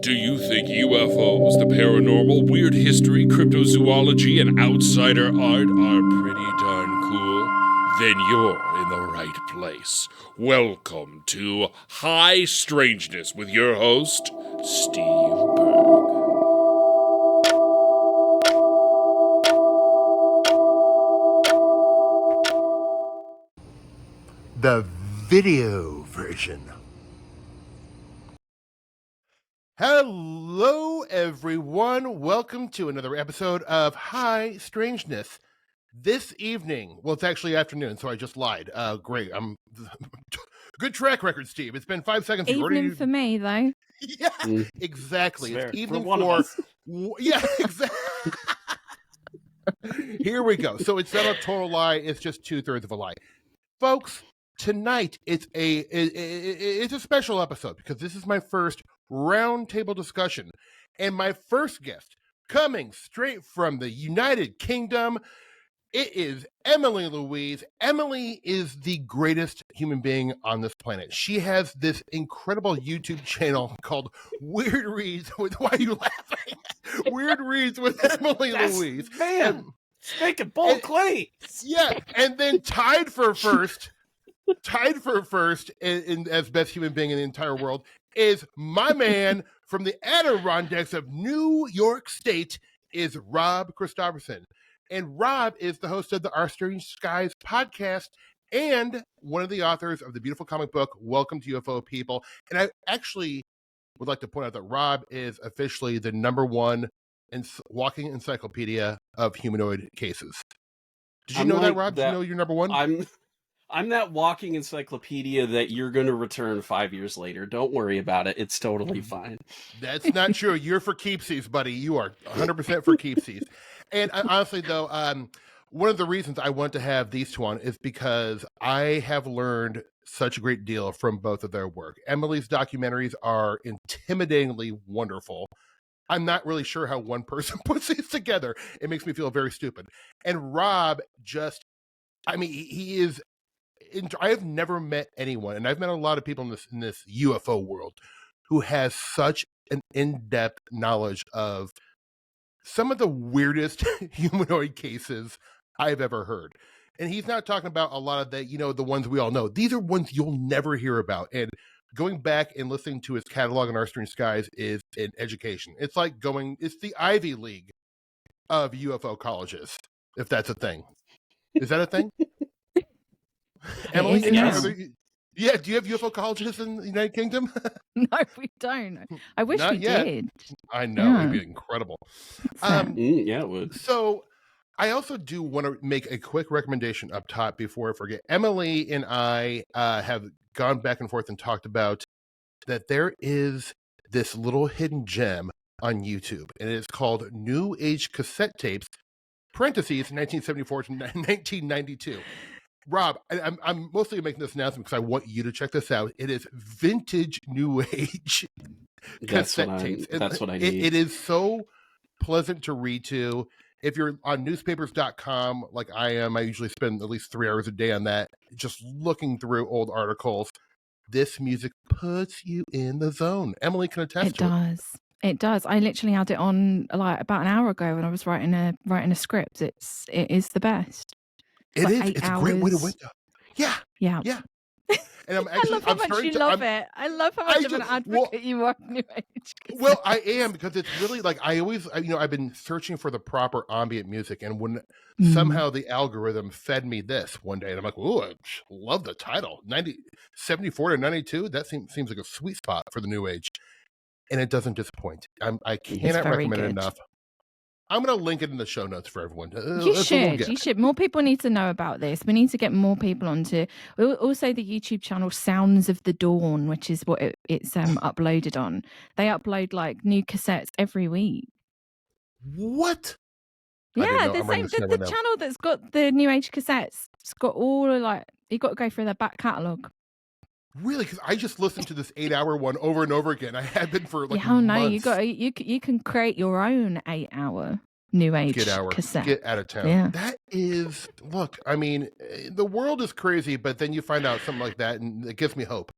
Do you think UFOs, the paranormal, weird history, cryptozoology, and outsider art are pretty darn cool? Then you're in the right place. Welcome to High Strangeness with your host, Steve Berg. The video version. Hello, everyone. Welcome to another episode of High Strangeness. This evening, well, it's actually afternoon, so I just lied. Great. Good track record, Steve. It's been 5 seconds. Evening for me, though. Yeah, exactly. It's It's evening for one of us. Yeah, exactly. Here we go. So it's not a total lie. It's just 2/3 of a lie, folks. Tonight it's a special episode because this is my first roundtable discussion, and my first guest coming straight from the United Kingdom. It is Emily Louise. Emily is the greatest human being on this planet. She has this incredible YouTube channel called Weird Reads with, why are you laughing? Weird Reads with Emily Louise. Man, making bold claims. Yeah, and then tied for first in as best human being in the entire world is my man from the Adirondacks of New York State, is Rob Kristoffersen. And Rob is the host of the Our Strange Skies podcast and one of the authors of the beautiful comic book, Welcome to UFO People. And I actually would like to point out that Rob is officially the #1 walking encyclopedia of humanoid cases. Did you know that, Rob? Did you know you're #1? I'm that walking encyclopedia that you're going to return 5 years later. Don't worry about it. It's totally fine. That's not true. You're for keepsies, buddy. You are 100% for keepsies. And honestly, though, one of the reasons I want to have these two on is because I have learned such a great deal from both of their work. Emily's documentaries are intimidatingly wonderful. I'm not really sure how one person puts these together. It makes me feel very stupid. And Rob he is... I have never met anyone, and I've met a lot of people in this UFO world, who has such an in-depth knowledge of some of the weirdest humanoid cases I've ever heard. And he's not talking about a lot of the ones we all know. These are ones you'll never hear about. And going back and listening to his catalog on Our Strange Skies is an education. It's like it's the Ivy League of UFO colleges, if that's a thing. Is that a thing? Emily, do you have UFO colleges in the United Kingdom? No, we don't. I wish we did. I know, it'd be incredible. Yeah, it would. So I also do want to make a quick recommendation up top before I forget. Emily and I have gone back and forth and talked about that there is this little hidden gem on YouTube, and it is called New Age Cassette Tapes, parentheses, 1974 to 1992. Rob, I'm mostly making this announcement because I want you to check this out. It is vintage New Age cassette tapes. That's what I need. It is so pleasant to read to. If you're on newspapers.com, like I am, I usually spend at least 3 hours a day on that, just looking through old articles. This music puts you in the zone. Emily can attest to it. It does. I literally had it on like about an hour ago when I was writing a script. It is the best. It is. It's a great way to wake up. Yeah. And I love how much you love it. I love how much of an advocate you are. New Age. Well, I am, because it's really like I've been searching for the proper ambient music, and when somehow the algorithm fed me this one day, and I'm like, "Ooh, I love the title, 74 to 92. That seems like a sweet spot for the New Age," and it doesn't disappoint. I cannot recommend it enough. I'm going to link it in the show notes for everyone. You should. More people need to know about this. We need to get more people onto. Also, the YouTube channel Sounds of the Dawn, which is what it's uploaded on. They upload like new cassettes every week. What? Yeah, the channel that's got the New Age cassettes. It's got all you got to go through their back catalogue. Really? Because I just listened to this 8-hour one over and over again. I had been for months. You can create your own 8-hour New Age cassette. Get out of town. Yeah. That is, look, I mean, the world is crazy, but then you find out something like that, and it gives me hope.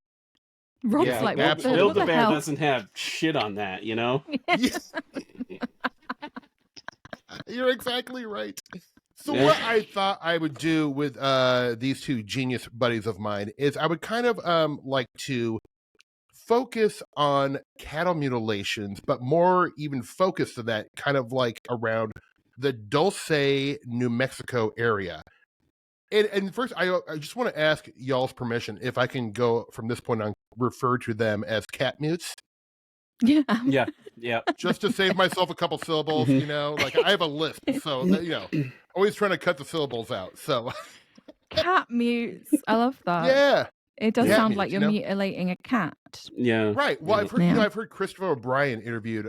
Rob's Yeah, like, absolutely. Build what the the Bear hell? doesn't have shit on that, you know? Yes, you're exactly right. So Yeah. what I thought I would do with these two genius buddies of mine is I would kind of like to focus on cattle mutilations, but more even focused to that, kind of like around the Dulce, New Mexico area. And first, I just want to ask y'all's permission if I can go from this point on refer to them as cat mutes, Yeah. Yeah. just to save myself a couple syllables. Mhm. You know, like I have a list, so you know, always trying to cut the syllables out. So Cat mutes. I love that. yeah, It does cat sound mutes, like you you're know? mutilating a cat. Yeah. Right. Well, I've heard, Yeah. I've heard Christopher O'Brien interviewed,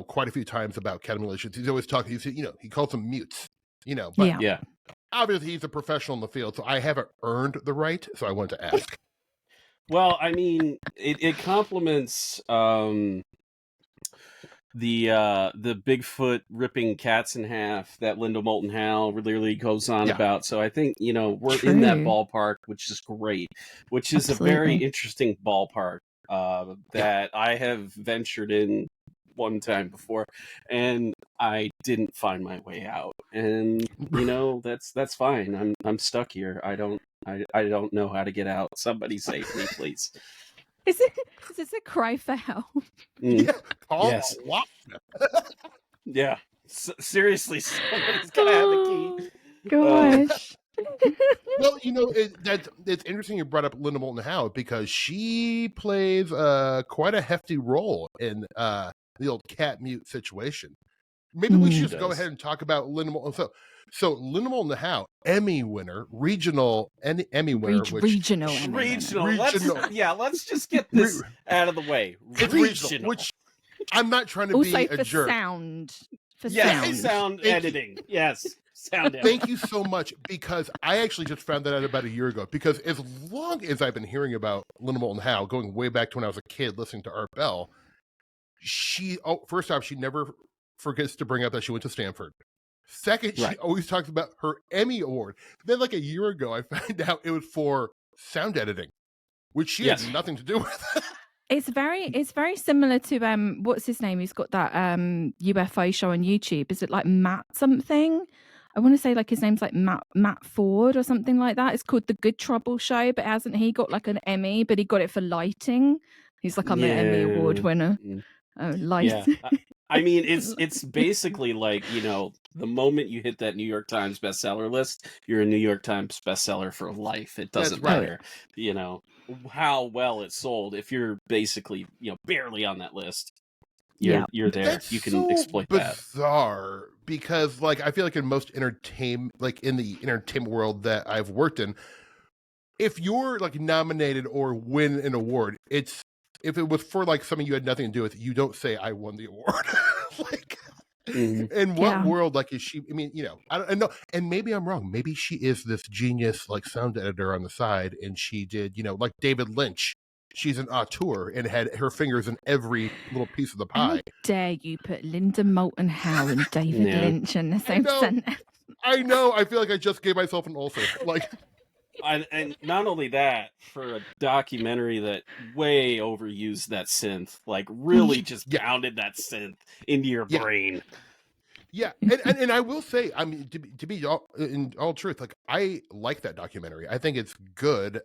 quite a few times about cat mutilations. He's always talking. He calls them mutes. But Yeah. Yeah. obviously he's a professional in the field, so I haven't earned the right. So I wanted to ask. Well, I mean, it complements the Bigfoot ripping cats in half that Linda Moulton Howe really goes on Yeah. about. So I think, we're in that True. ballpark, which is great, which is a very Absolutely. interesting ballpark that I have ventured in one time before, and I didn't find my way out. And that's fine. I'm stuck here. I don't know how to get out. Somebody save me, please. Is this a cry for help? Mm. Yeah. Paul, Yes. what? Yeah. Seriously, somebody's gotta have the key. Gosh. Well, it's interesting you brought up Linda Moulton Howe because she plays quite a hefty role in the old cat mute situation. Maybe we should Mm. just go ahead and talk about Linda Moulton. So Linda Moulton Howe, Emmy winner, regional Emmy winner, which Regional. Emmy winner. Regional. Let's just get this out of the way. it's regional, which I'm not trying to Also be for a jerk. sound. For Yes, sound Thank you. editing. Yes, sound editing. Thank you so much, because I actually just found that out about a year ago. Because as long as I've been hearing about Linda Moulton Howe, going way back to when I was a kid listening to Art Bell, first off, she never forgets to bring up that she went to Stanford. Second, she always talks about her Emmy Award. Then, like a year ago, I found out it was for sound editing, which she had nothing to do with. It's very similar to what's his name? He's got that UFO show on YouTube. Is it like Matt something? I want to say like his name's like Matt Ford or something like that. It's called The Good Trouble Show, but hasn't he got like an Emmy? But he got it for lighting. He's like, I'm an Emmy Award winner. Lighting. Yeah. I mean, it's basically like, the moment you hit that New York Times bestseller list, you're a New York Times bestseller for life. It doesn't matter, how well it's sold. If you're basically, barely on that list, you're there. That's you can so exploit that. Bizarre, because like I feel like in most in the entertainment world that I've worked in, if you're like nominated or win an award, if it was for like something you had nothing to do with, you don't say I won the award. In what world is she? I mean, I don't know, and maybe I'm wrong. Maybe she is this genius like sound editor on the side, and she did, like David Lynch. She's an auteur and had her fingers in every little piece of the pie. How dare you put Linda Moulton Howe and David Lynch in the same sentence? I know. I feel like I just gave myself an ulcer. Like. And not only that, for a documentary that way overused that synth, like really just pounded that synth into your brain. Yeah, and I will say, I mean, to be in all truth, like I like that documentary. I think it's good.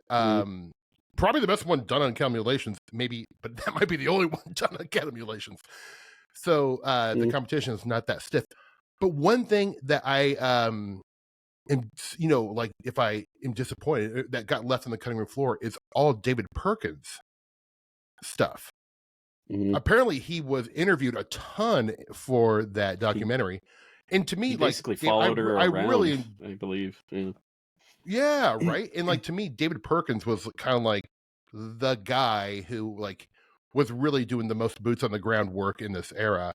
Probably the best one done on cattle mutilations, maybe, but that might be the only one done on cattle mutilations. So the competition is not that stiff. But one thing that I and like if I am disappointed that got left on the cutting room floor is all David Perkins stuff. Apparently he was interviewed a ton for that documentary, and to me, he like basically followed her around, I believe. Yeah, right. And like to me, David Perkins was kind of like the guy who like was really doing the most boots on the ground work in this era,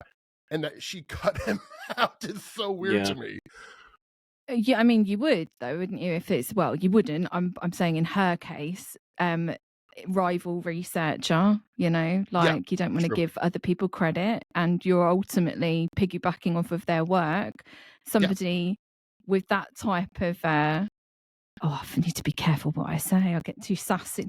and that she cut him out is so weird to me. Yeah, I mean, you would though, wouldn't you? If it's you wouldn't. I'm saying in her case, rival researcher. You don't want to give other people credit, and you're ultimately piggybacking off of their work. Somebody with that type of Oh, I need to be careful what I say. I'll get too sassy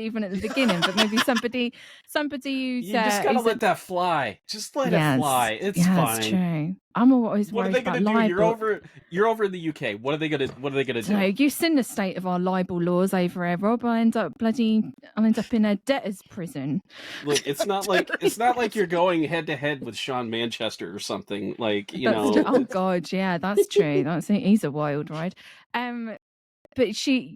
even at the beginning. But maybe somebody who's you just gotta let that fly. Just let it fly. It's fine. That's true. I'm always what worried are they gonna about do? libel. You're over in the UK. What are they gonna do? So you've seen the state of our libel laws over here, Rob. I'll end up in a debtor's prison. Look, it's not like you're going head to head with Sean Manchester or something. Like, Oh God, yeah, that's true. He's a wild ride. But she,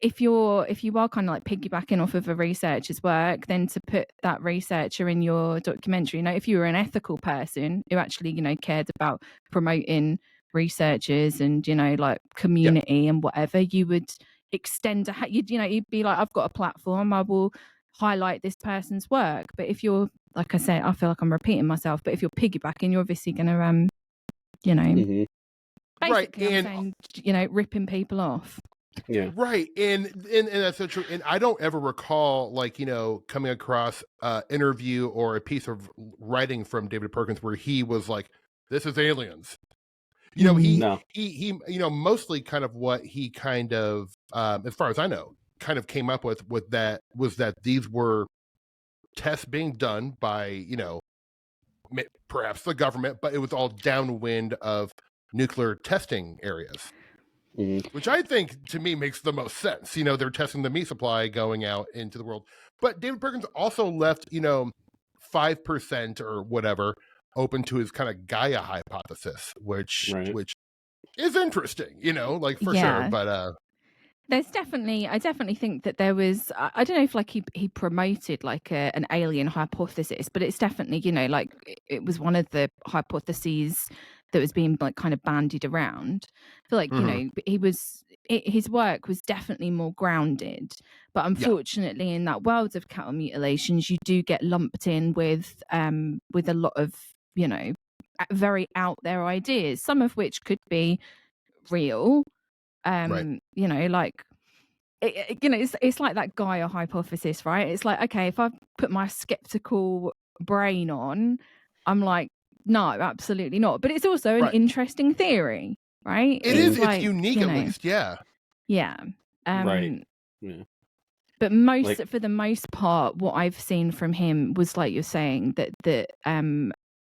if you are kind of like piggybacking off of a researcher's work, then to put that researcher in your documentary, if you were an ethical person who actually, cared about promoting researchers and, like community and whatever, you would extend you'd be like, I've got a platform, I will highlight this person's work. But if you're, like I said, I feel like I'm repeating myself, but if you're piggybacking, you're obviously going to, basically, right. I'm saying, ripping people off. Yeah. Right. And that's so true. And I don't ever recall, like, coming across an interview or a piece of writing from David Perkins where he was like, this is aliens. He mostly kind of what he kind of, as far as I know, kind of came up with that was that these were tests being done by, perhaps the government, but it was all downwind of nuclear testing areas, which I think to me makes the most sense. They're testing the meat supply going out into the world. But David Perkins also left, 5% or whatever open to his kind of Gaia hypothesis, which is interesting, for sure. But there's I definitely think that there was, I don't know if like he promoted like an alien hypothesis, but it's definitely, like it was one of the hypotheses that was being like kind of bandied around. I feel like, his work was definitely more grounded, but unfortunately in that world of cattle mutilations, you do get lumped in with a lot of, very out there ideas, some of which could be real. Like it's like that Gaia hypothesis, right? It's like, okay, if I put my skeptical brain on, I'm like, no, absolutely not. But it's also an interesting theory, right? It is. Like, it's unique, at least. Yeah. Right. Yeah. But for the most part, what I've seen from him was, like you're saying, that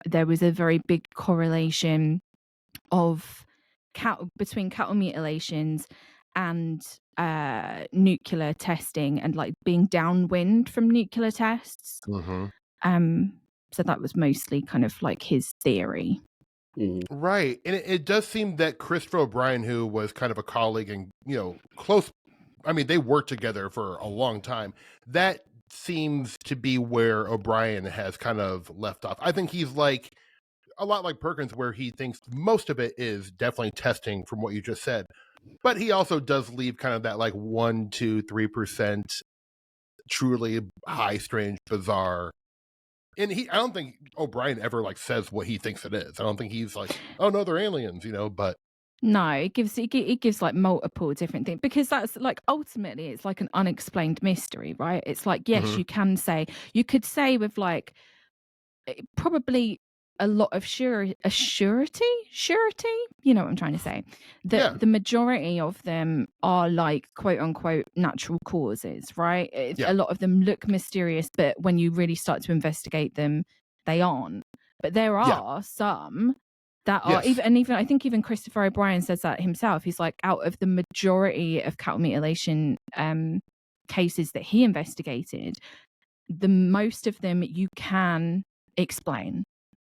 there was a very big correlation of between cattle mutilations and nuclear testing, and like being downwind from nuclear tests. So that was mostly kind of like his theory. Right. And it does seem that Christopher O'Brien, who was kind of a colleague and, close, I mean, they worked together for a long time. That seems to be where O'Brien has kind of left off. I think he's like a lot like Perkins, where he thinks most of it is definitely testing from what you just said. But he also does leave kind of that like 1%, 2%, 3% truly high, strange, bizarre. And I don't think O'Brien ever like says what he thinks it is. I don't think he's like, oh no, they're aliens, but no, it gives like multiple different things, because that's like ultimately it's like an unexplained mystery, right? It's like, yes, you could say with like probably a lot of surety, you know what I'm trying to say, that the majority of them are like quote unquote natural causes, right? A lot of them look mysterious, but when you really start to investigate them, they aren't. But there are some that are even I think even Christopher O'Brien says that himself. He's like, out of the majority of cattle mutilation cases that he investigated, the most of them you can explain.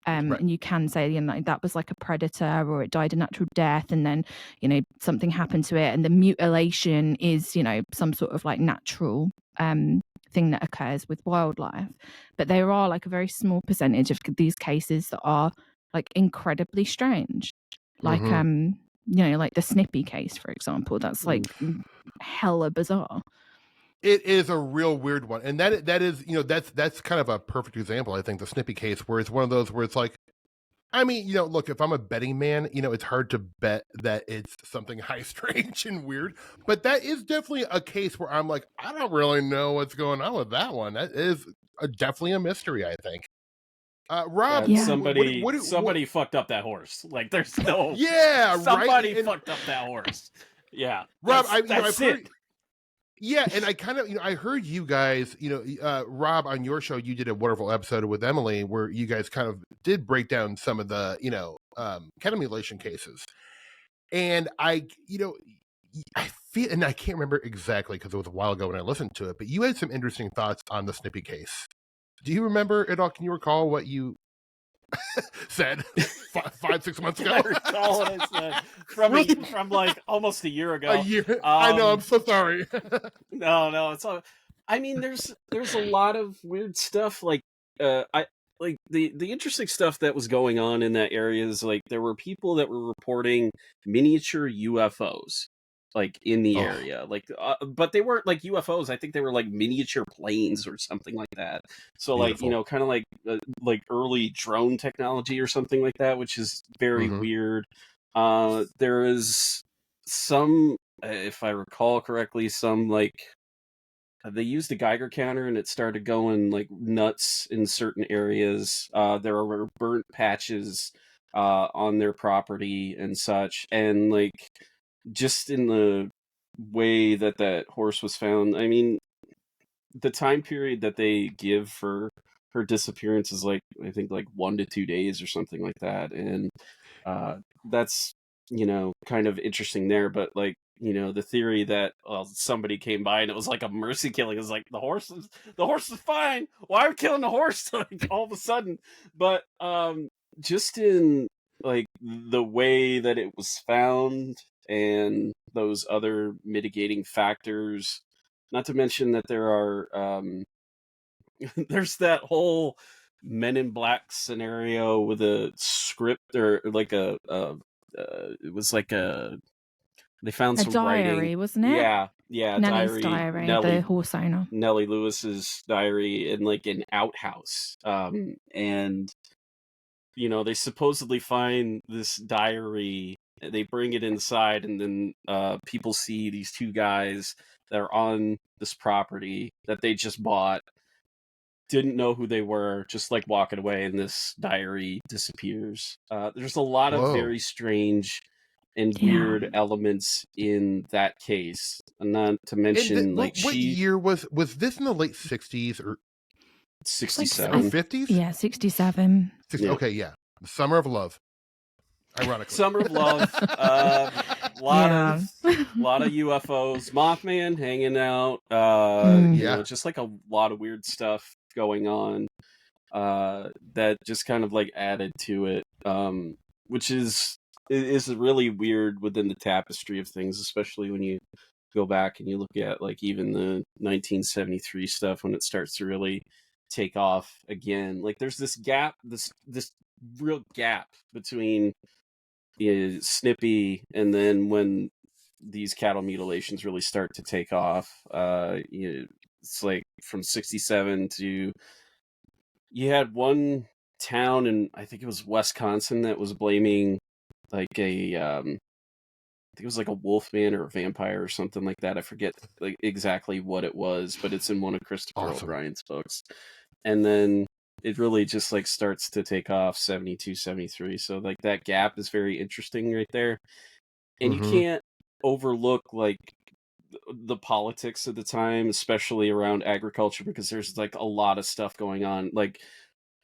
And you can say, that was like a predator, or it died a natural death, and then, something happened to it. And the mutilation is, some sort of like natural thing that occurs with wildlife. But there are like a very small percentage of these cases that are like incredibly strange. Like, like the Snippy case, for example. That's like hella bizarre. It is a real weird one. And that is, that's kind of a perfect example, I think, the Snippy case, where it's one of those where it's like, I mean, look, if I'm a betting man, it's hard to bet that it's something high, strange, and weird. But that is definitely a case where I'm like, I don't really know what's going on with that one. That is definitely a mystery, I think. Rob, somebody fucked up that horse. Like, there's no... Yeah, somebody fucked up that horse. Yeah, Rob, that's I've heard. it. Yeah, and I kind of, I heard you guys, Rob, on your show, you did a wonderful episode with Emily where you guys kind of did break down some of the, cattle mutilation cases. And I feel, and I can't remember exactly because it was a while ago when I listened to it, but you had some interesting thoughts on the Snippy case. Do you remember it all? Can you recall what you said 5-6 months ago? I recall what I said from like almost a year ago. A year. I know. I'm so sorry. No, it's all. I mean, there's a lot of weird stuff. Like, like the interesting stuff that was going on in that area is like there were people that were reporting miniature UFOs like in the area, like but they weren't like UFOs. I think they were like miniature planes or something like that. So Beautiful. like kind of like early drone technology or something like that, which is very weird. There is some, if I recall correctly, some like they used a Geiger counter and it started going like nuts in certain areas. There were burnt patches on their property and such, and like just in the way that horse was found. I mean, the time period that they give for her disappearance is like, I think like 1 to 2 days or something like that, and that's kind of interesting there. But like the theory that somebody came by and it was like a mercy killing is like the horse is fine, why are we killing the horse like all of a sudden? But just in like the way that it was found and those other mitigating factors, not to mention that there are there's that whole Men in Black scenario with a script or like it was like they found some diary, writing. wasn't it? Yeah, Nellie's diary, the horse owner. Nellie Lewis's diary in like an outhouse. And they supposedly find this diary, they bring it inside, and then people see these two guys that are on this property that they just bought, didn't know who they were, just like walking away, and this diary disappears. There's a lot of very strange and weird elements in that case, and not to mention what year was this in the late 60s or 67 or 50s? Yeah, 67. Okay, yeah. The Summer of Love. Ironically. Summer of Love. Lot of UFOs, Mothman hanging out, just like a lot of weird stuff going on that just kind of like added to it, which is really weird within the tapestry of things, especially when you go back and you look at like even the 1973 stuff when it starts to really take off again. Like there's this gap, this real gap between Snippy and then when these cattle mutilations really start to take off. It's like from 67 to, you had one town in, I think it was Wisconsin, that was blaming like I think it was like a wolfman or a vampire or something like that. I forget like exactly what it was, but it's in one of Christopher O'Brien's books. And then it really just like starts to take off 72, 73. So like that gap is very interesting right there. And you can't overlook like the politics of the time, especially around agriculture, because there's like a lot of stuff going on. Like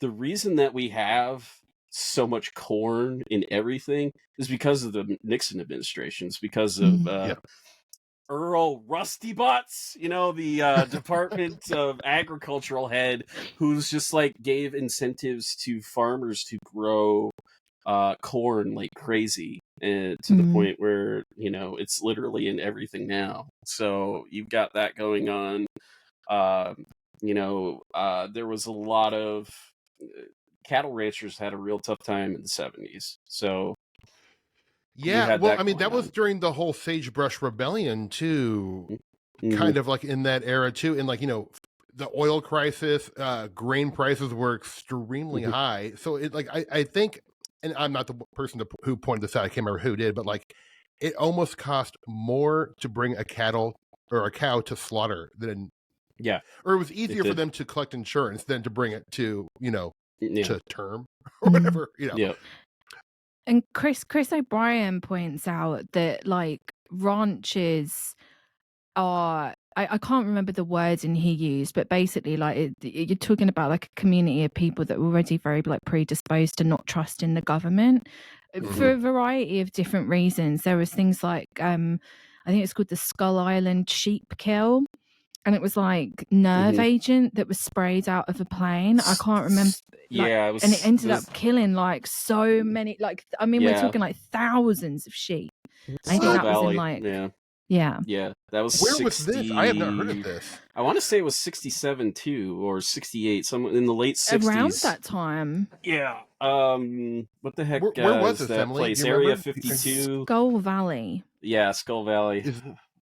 the reason that we have so much corn in everything is because of the Nixon administrations, because of Earl Rusty Butts, the Department of Agricultural head, who's just like gave incentives to farmers to grow corn like crazy, to the point where it's literally in everything now. So you've got that going on. There was a lot of cattle ranchers had a real tough time in the 70s. So well, I mean, that was during the whole Sagebrush Rebellion too, kind of like in that era too. And like, the oil crisis, grain prices were extremely high. So it like, I think, and I'm not the person who pointed this out, I can't remember who did, but like it almost cost more to bring a cow to slaughter than, or it was easier for them to collect insurance than to bring it to, to term or whatever, And Chris O'Brien points out that like ranches are, I can't remember the wording he used, but basically like you're talking about like a community of people that were already very like predisposed to not trust in the government for a variety of different reasons. There was things like I think it's called the Skull Island sheep kill, and it was like nerve agent that was sprayed out of a plane. I can't remember. Like, yeah, and it ended up killing like so many. Like, I mean, we're talking like thousands of sheep. I think that was in like yeah. That was Where 60... was this? I have not heard of this. I want to say it was 67 too, or 68, somewhere in the late 60s. Around that time. Yeah. What the heck? Where was this, that Emily? place? Area 52. Skull Valley. Yeah, Skull Valley.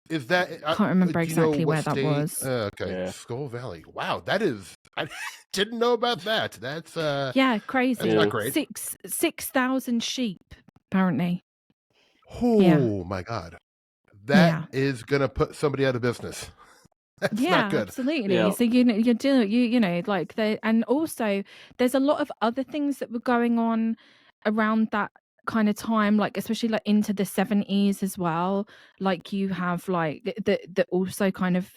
Is that? I can't remember exactly where state? That was. Okay, yeah. Skull Valley. Wow, that is. I didn't know about that. That's crazy. That's not great. 6,000 sheep apparently. Oh my God, that is gonna put somebody out of business. That's not good. Absolutely. Yeah. So you're doing you know like and also there's a lot of other things that were going on around that kind of time, like especially like into the 70s as well. Like you have like that also kind of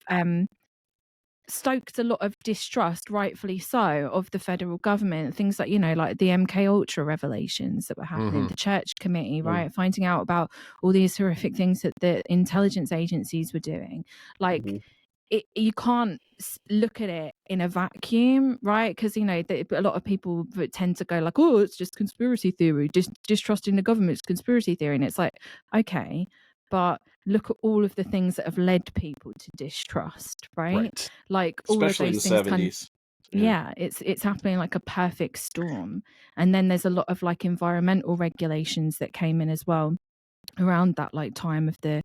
stoked a lot of distrust, rightfully so, of the federal government. Things like, you know, like the MK Ultra revelations that were happening, the church committee, right, finding out about all these horrific things that the intelligence agencies were doing. Like you can't look at it in a vacuum, right? Because, you know, a lot of people tend to go like, oh, it's just conspiracy theory, distrusting the government's conspiracy theory. And it's like, okay, but look at all of the things that have led people to distrust, right? Like all especially of those in the things 70s. it's happening like a perfect storm. And then there's a lot of like environmental regulations that came in as well around that like time of the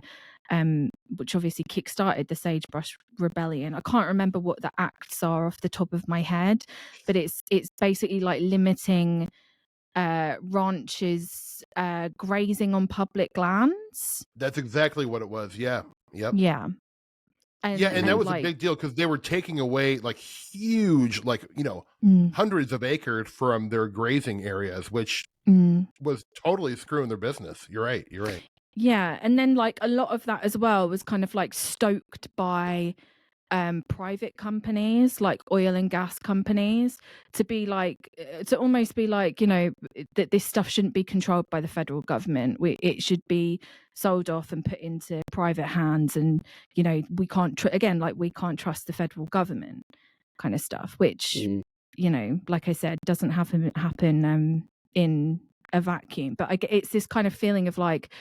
which obviously kickstarted the Sagebrush Rebellion. I can't remember what the acts are off the top of my head, but it's basically like limiting ranches grazing on public lands. That's exactly what it was. Yeah. Yep. Yeah. And that was like, a big deal because they were taking away like huge, like, you know, hundreds of acres from their grazing areas, which was totally screwing their business. You're right. Yeah. And then like a lot of that as well was kind of like stoked by private companies, like oil and gas companies, to be like, to almost be like, you know, that this stuff shouldn't be controlled by the federal government. It should be sold off and put into private hands. And, you know, we can't, we can't trust the federal government kind of stuff, which, you know, like I said, doesn't happen in a vacuum. But it's this kind of feeling of like,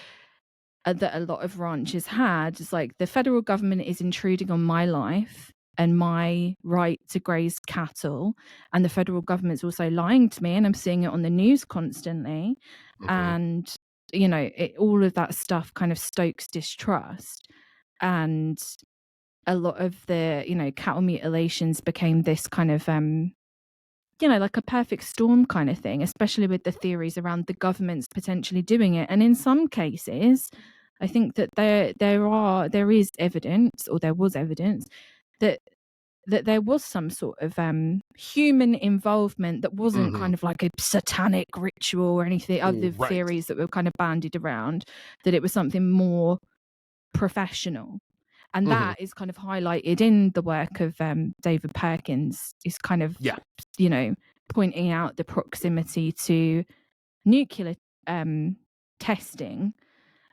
that a lot of ranchers had, is like the federal government is intruding on my life and my right to graze cattle, and the federal government's also lying to me, and I'm seeing it on the news constantly. And you know, all of that stuff kind of stokes distrust, and a lot of the, you know, cattle mutilations became this kind of you know, like a perfect storm kind of thing, especially with the theories around the government's potentially doing it. And in some cases, I think that there is evidence, or there was evidence, that there was some sort of human involvement that wasn't kind of like a satanic ritual or anything, other theories that were kind of bandied around, that it was something more professional. And that is kind of highlighted in the work of David Perkins, is kind of, you know, pointing out the proximity to nuclear testing.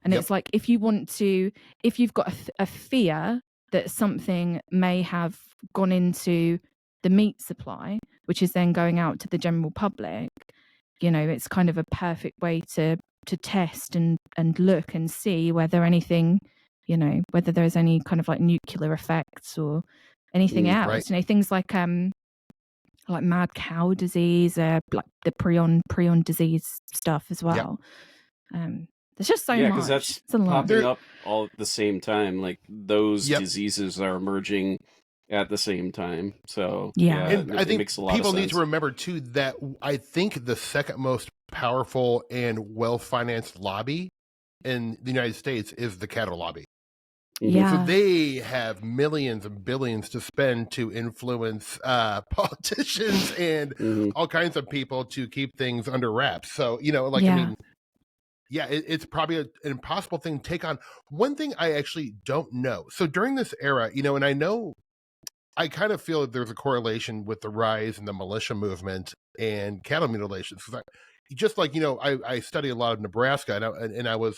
And it's like, if you've got a fear that something may have gone into the meat supply, which is then going out to the general public, you know, it's kind of a perfect way to test and look and see whether anything, you know, whether there's any kind of like nuclear effects or anything else. You know, things like mad cow disease, like the prion disease stuff as well. There's just so much. Because that's popping up all at the same time. Like those diseases are emerging at the same time. So and I think makes a lot people of sense. need to remember too that I think the second most powerful and well-financed lobby in the United States is the cattle lobby. So they have millions and billions to spend to influence politicians and all kinds of people to keep things under wraps. So, you know, like, I mean, yeah, it's probably an impossible thing to take on. One thing I actually don't know. So during this era, and I know I kind of feel that there's a correlation with the rise in the militia movement and cattle mutilations. Just like, I study a lot of Nebraska, and I was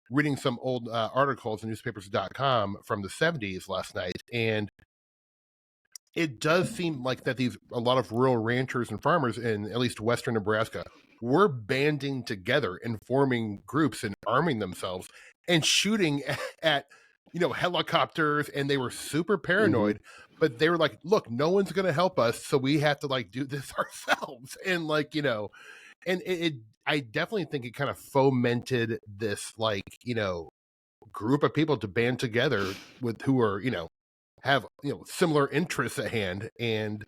reading some old articles in newspapers.com from the 70s last night, and it does seem like that a lot of rural ranchers and farmers in at least western Nebraska were banding together and forming groups and arming themselves and shooting at helicopters, and they were super paranoid. But they were like, look, no one's going to help us, so we have to do this ourselves. And and I definitely think it kind of fomented this group of people to band together with who are have similar interests at hand. And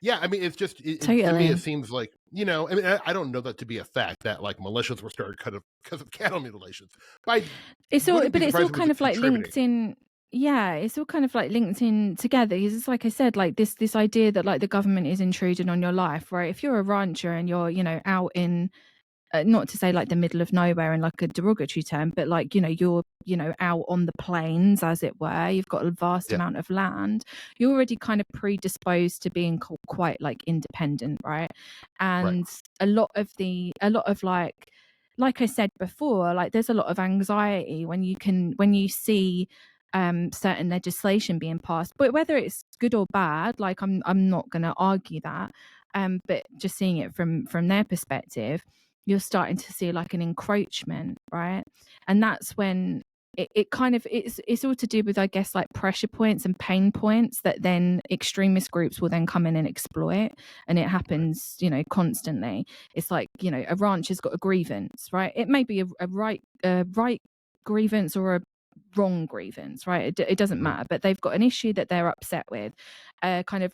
yeah, I mean, it's just to me it seems like I mean, I don't know that to be a fact that militias were started because of cattle mutilations. But it's all kind of linked in. Yeah, it's all kind of linked in together. Because it's like I said, this idea that the government is intruding on your life, right? If you're a rancher and you're out in not to say the middle of nowhere in a derogatory term, but you're out on the plains, as it were, you've got a vast amount of land, you're already kind of predisposed to being quite independent, right? And a lot of like I said before, there's a lot of anxiety when you see certain legislation being passed, but whether it's good or bad, I'm not going to argue that, but just seeing it from their perspective, you're starting to see an encroachment, right? And that's when it kind of it's all to do with, I guess, pressure points and pain points that then extremist groups will then come in and exploit. And it happens constantly. It's a ranch has got a grievance, right? It may be a right grievance or a wrong grievance, right? It doesn't matter, but they've got an issue that they're upset with, kind of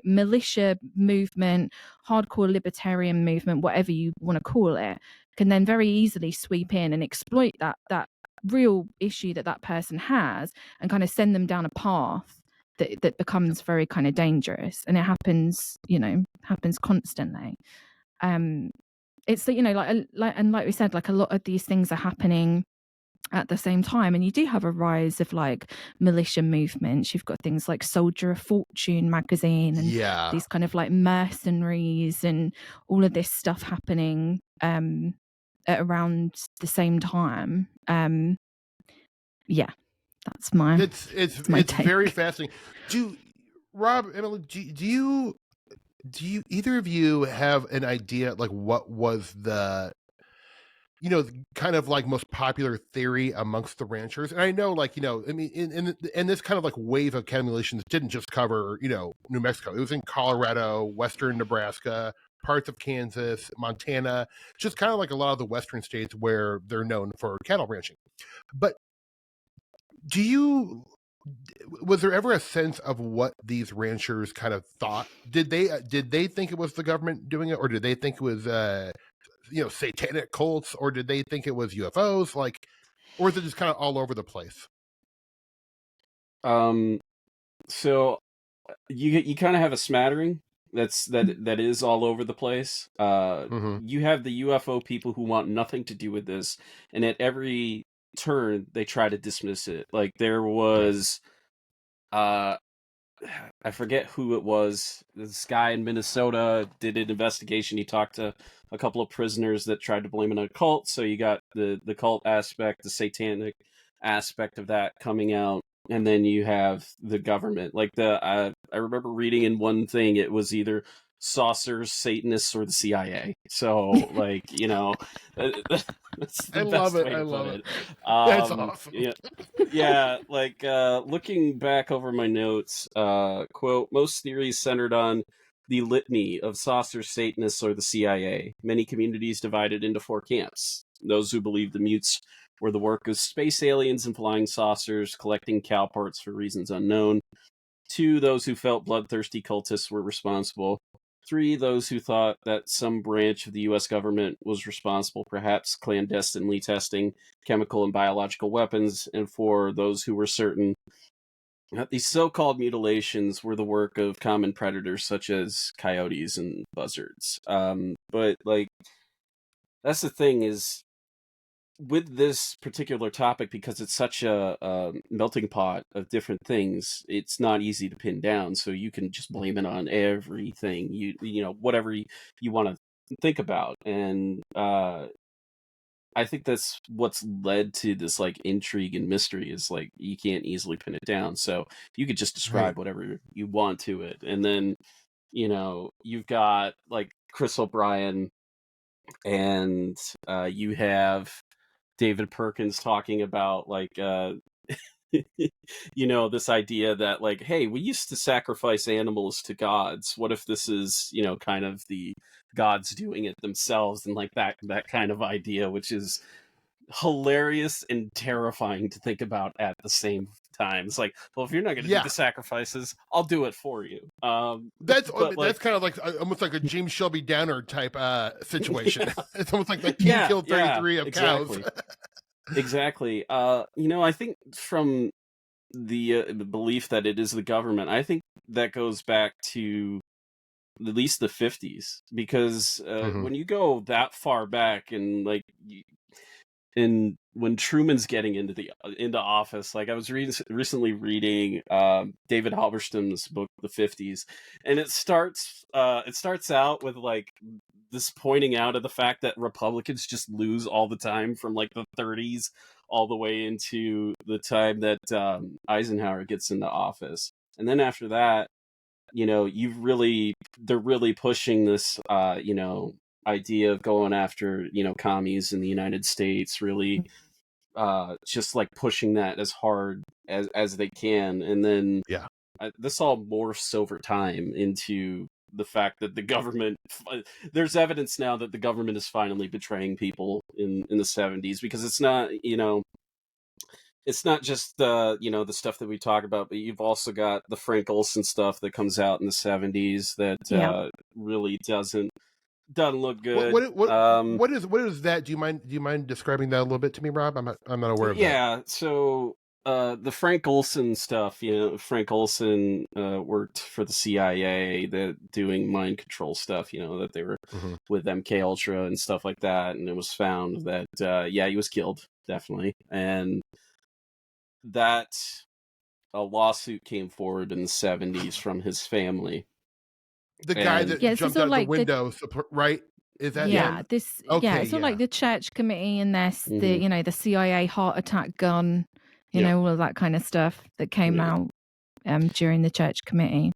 militia movement, hardcore libertarian movement, whatever you want to call it, can then very easily sweep in and exploit that real issue that person has and kind of send them down a path that becomes very kind of dangerous. And it happens constantly. It's and like we said, a lot of these things are happening at the same time, and you do have a rise of militia movements. You've got things like Soldier of Fortune magazine and these kind of mercenaries and all of this stuff happening at around the same time. That's my it's very fascinating. Rob, Emily, do you either of you have an idea what was the kind of most popular theory amongst the ranchers? And I know I mean, in this kind of wave of cattle mutilations didn't just cover New Mexico. It was in Colorado, western Nebraska, parts of Kansas, Montana, just kind of a lot of the western states where they're known for cattle ranching. But was there ever a sense of what these ranchers kind of thought? Did they think it was the government doing it, or did they think it was satanic cults, or did they think it was UFOs? Or is it just kind of all over the place? So you kind of have a smattering that is all over the place. You have the UFO people who want nothing to do with this, and at every turn they try to dismiss it. There was I forget who it was. This guy in Minnesota did an investigation. He talked to a couple of prisoners that tried to blame it on a cult. So you got the cult aspect, the satanic aspect of that coming out, and then you have the government. I remember reading in one thing, it was either saucers, Satanists, or the CIA. So that's the best way to put it. That's awesome. Yeah, looking back over my notes, quote, most theories centered on the litany of saucers, Satanists, or the CIA. Many communities divided into 4 camps. Those who believed the mutes were the work of space aliens and flying saucers collecting cow parts for reasons unknown. 2, those who felt bloodthirsty cultists were responsible. 3, those who thought that some branch of the U.S. government was responsible, perhaps clandestinely testing chemical and biological weapons. And 4, those who were certain that these so-called mutilations were the work of common predators such as coyotes and buzzards. But that's the thing is, with this particular topic, because it's such a melting pot of different things, it's not easy to pin down. So you can just blame it on everything you know whatever you want to think about, and I think that's what's led to this like intrigue and mystery is like you can't easily pin it down. So you could just Right. describe whatever you want to it, and then you've got like Chris O'Brien, and you have David Perkins talking about like this idea that like, hey, we used to sacrifice animals to gods. What if this is, kind of the gods doing it themselves, and like that kind of idea, which is hilarious and terrifying to think about at the same time. It's like, well, if you're not going to do the sacrifices, I'll do it for you. That's like, kind of like almost like a James Shelby Downer type situation. It's almost like the king killed 33 of exactly. cows. Exactly. I think from the belief that it is the government, I think that goes back to at least the 50s, because when you go that far back, and like and when Truman's getting into office, like I was recently reading David Halberstam's book, The 50s, and it starts out with like this pointing out of the fact that Republicans just lose all the time from like the 30s all the way into the time that Eisenhower gets into office, and then after that, they're really pushing this idea of going after commies in the United States, really just like pushing that as hard as they can, and then this all morphs over time into the fact that the government, there's evidence now that the government is finally betraying people in the 70s, because it's not just the stuff that we talk about, but you've also got the Frank Olson stuff that comes out in the 70s that really doesn't look good. What is that? Do you mind describing that a little bit to me, Rob? I'm not aware of that. Yeah, so the Frank Olson stuff, Frank Olson worked for the CIA, doing mind control stuff, that they were with MK Ultra and stuff like that, and it was found that he was killed, definitely, and that a lawsuit came forward in the 70s from his family. The guy that jumped out like the window, right? Is that this? Okay, it's like the church committee, and there's the CIA heart attack gun, all of that kind of stuff that came out during the church committee.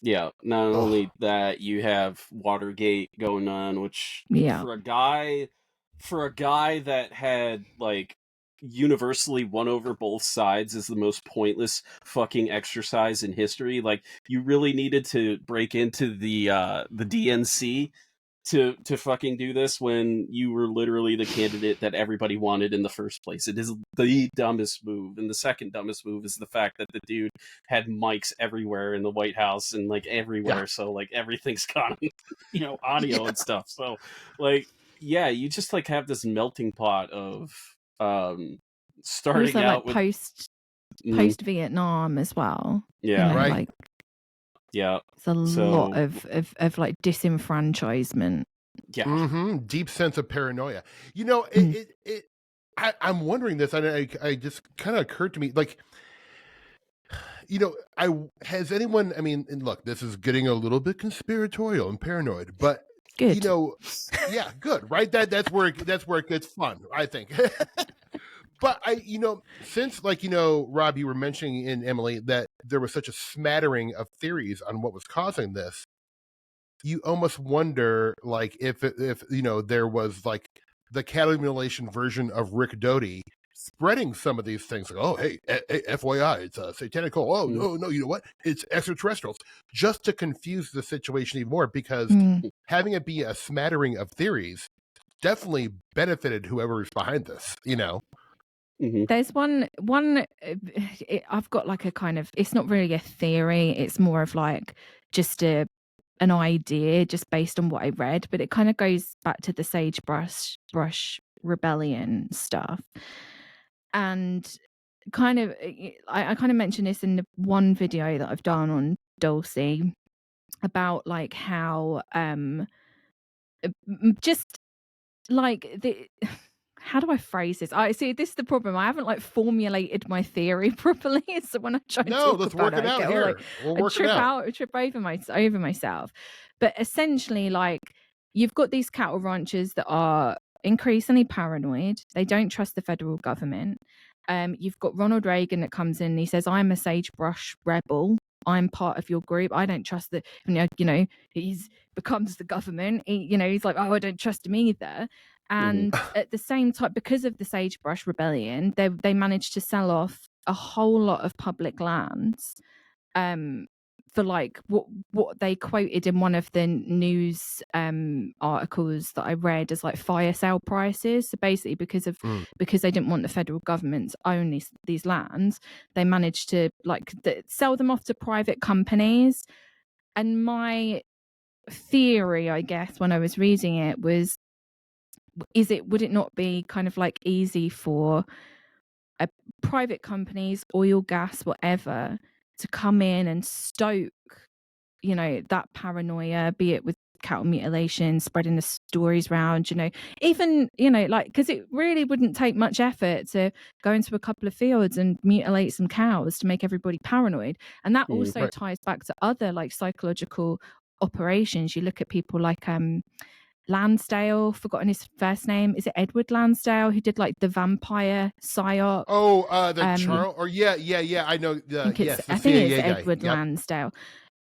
Yeah, not only that, you have Watergate going on, which for a guy that had like universally won over both sides is the most pointless fucking exercise in history. Like, you really needed to break into the DNC to fucking do this when you were literally the candidate that everybody wanted in the first place. It is the dumbest move. And the second dumbest move is the fact that the dude had mics everywhere in the White House and like everywhere. So like everything's got, audio and stuff. So like, you just like have this melting pot of starting also, out like, with post Vietnam as well. Yeah, right. Like, yeah, it's a lot of like disenfranchisement. Yeah, deep sense of paranoia. I'm wondering this, and I just kind of occurred to me, like, has anyone? I mean, and look, this is getting a little bit conspiratorial and paranoid, but good. Good, right? That's where it gets fun, I think. But since Rob, you were mentioning, and Emily, that there was such a smattering of theories on what was causing this, you almost wonder, like, if there was like the cattle mutilation version of Rick Doty spreading some of these things. Like, oh, hey, FYI, it's a satanic cult. Oh, no, you know what? It's extraterrestrials, just to confuse the situation even more, because having it be a smattering of theories definitely benefited whoever is behind this, There's one I've got like a kind of, it's not really a theory, it's more of like just an idea just based on what I read, but it kind of goes back to the sagebrush rebellion stuff. And kind of I kind of mentioned this in the one video that I've done on Dulcie about like how just like how do I phrase this? I see, this is the problem. I haven't like formulated my theory properly. So when I try to talk let's about work it I out get all, here. like, We'll I work it out. trip over myself. But essentially, like, you've got these cattle ranchers that are increasingly paranoid. They don't trust the federal government. You've got Ronald Reagan that comes in and he says, I'm a sagebrush rebel. I'm part of your group. I don't trust the, he's becomes the government. He's like, oh, I don't trust him either. And at the same time, because of the Sagebrush Rebellion, they managed to sell off a whole lot of public lands for like what they quoted in one of the news articles that I read as like fire sale prices. So basically, because they didn't want the federal government to own these lands, they managed to like sell them off to private companies. And my theory, I guess, when I was reading it was, would it not be kind of like easy for private companies, oil, gas, whatever, to come in and stoke, that paranoia, be it with cattle mutilation, spreading the stories around, even, like, because it really wouldn't take much effort to go into a couple of fields and mutilate some cows to make everybody paranoid. And that also ties back to other like psychological operations. You look at people like Lansdale, forgotten his first name. Is it Edward Lansdale, who did like the vampire psyop? Oh, the Charles, or yeah. I know. I think it's Edward Lansdale.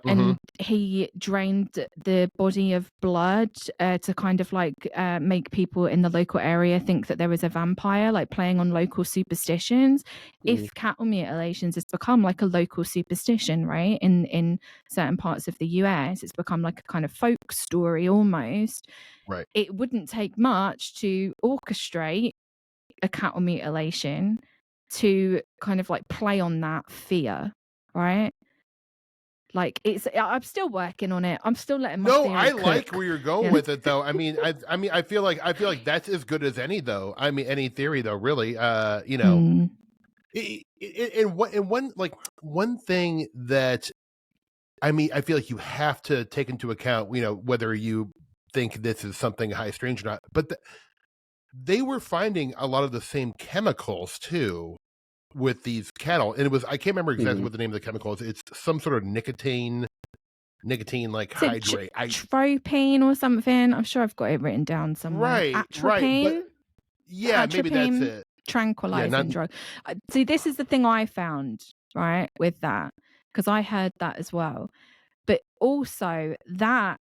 And he drained the body of blood to kind of like make people in the local area think that there was a vampire, like playing on local superstitions. If cattle mutilations has become like a local superstition, right, in certain parts of the US, it's become like a kind of folk story almost. Right. It wouldn't take much to orchestrate a cattle mutilation to kind of like play on that fear, right? Like I'm still working on it. I'm still letting my theory cook. Like where you're going with it, though. I mean, I feel like that's as good as any, though. I mean, any theory, though, really. And one thing that, I mean, I feel like you have to take into account, whether you think this is something high strange or not, but they were finding a lot of the same chemicals too with these cattle, and I can't remember exactly what the name of the chemical is. It's some sort of nicotine like hydrate, atropine or something. I'm sure I've got it written down somewhere. Right, atropine. But, yeah, maybe that's it. Tranquilizing drug. See, this is the thing I found, right, with that, because I heard that as well. But also that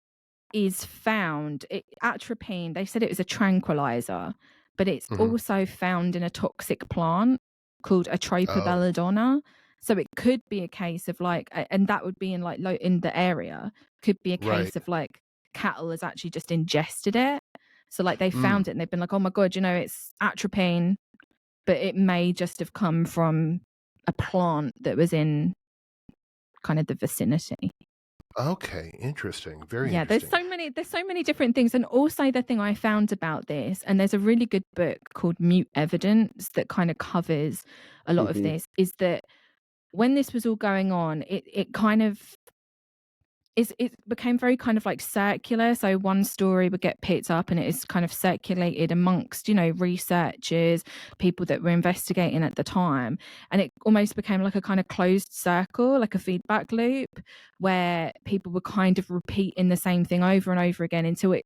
is found, atropine, they said it was a tranquilizer, but it's also found in a toxic plant called Atropa belladonna. So it could be a case of like, and that would be in like in the area, could be a case of like cattle has actually just ingested it. So like they found it and they've been like, oh my God, it's atropine, but it may just have come from a plant that was in kind of the vicinity. Okay, interesting. Very interesting. There's so many different things. And also the thing I found about this, and there's a really good book called Mute Evidence that kind of covers a lot of this, is that when this was all going on, it kind of it became very kind of like circular. So one story would get picked up and it is kind of circulated amongst, researchers, people that were investigating at the time. And it almost became like a kind of closed circle, like a feedback loop, where people were kind of repeating the same thing over and over again until it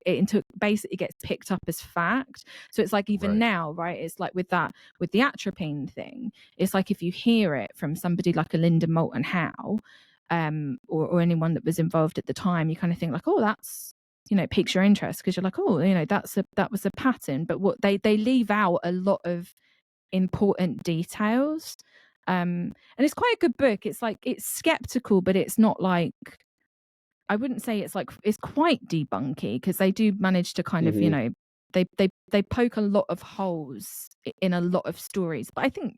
basically gets picked up as fact. So it's like even now, right? It's like with the atropine thing, it's like if you hear it from somebody like a Linda Moulton Howe, or anyone that was involved at the time, you kind of think like, oh, that's, piques your interest, because you're like, oh, that was a pattern. But what they leave out a lot of important details, and it's quite a good book. It's like, it's skeptical, but it's not like, I wouldn't say it's like, it's quite debunky, because they do manage to kind of, they poke a lot of holes in a lot of stories, but I think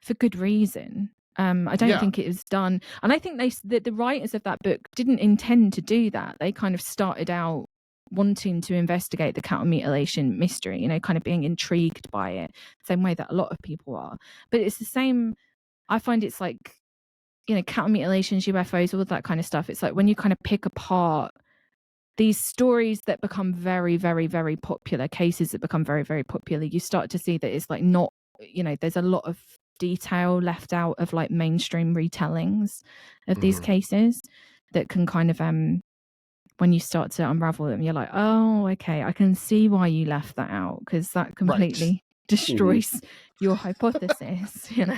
for good reason. I don't think it was done, and I think the writers of that book didn't intend to do that. They kind of started out wanting to investigate the cattle mutilation mystery, kind of being intrigued by it, same way that a lot of people are. But it's the same. I find it's like, cattle mutilations, UFOs, all of that kind of stuff. It's like when you kind of pick apart these stories that become very, very, very popular, cases that become very, very popular, you start to see that it's like not, there's a lot of detail left out of like mainstream retellings of these cases that can kind of when you start to unravel them, you're like, oh, okay, I can see why you left that out, because that completely destroys your hypothesis. Yeah.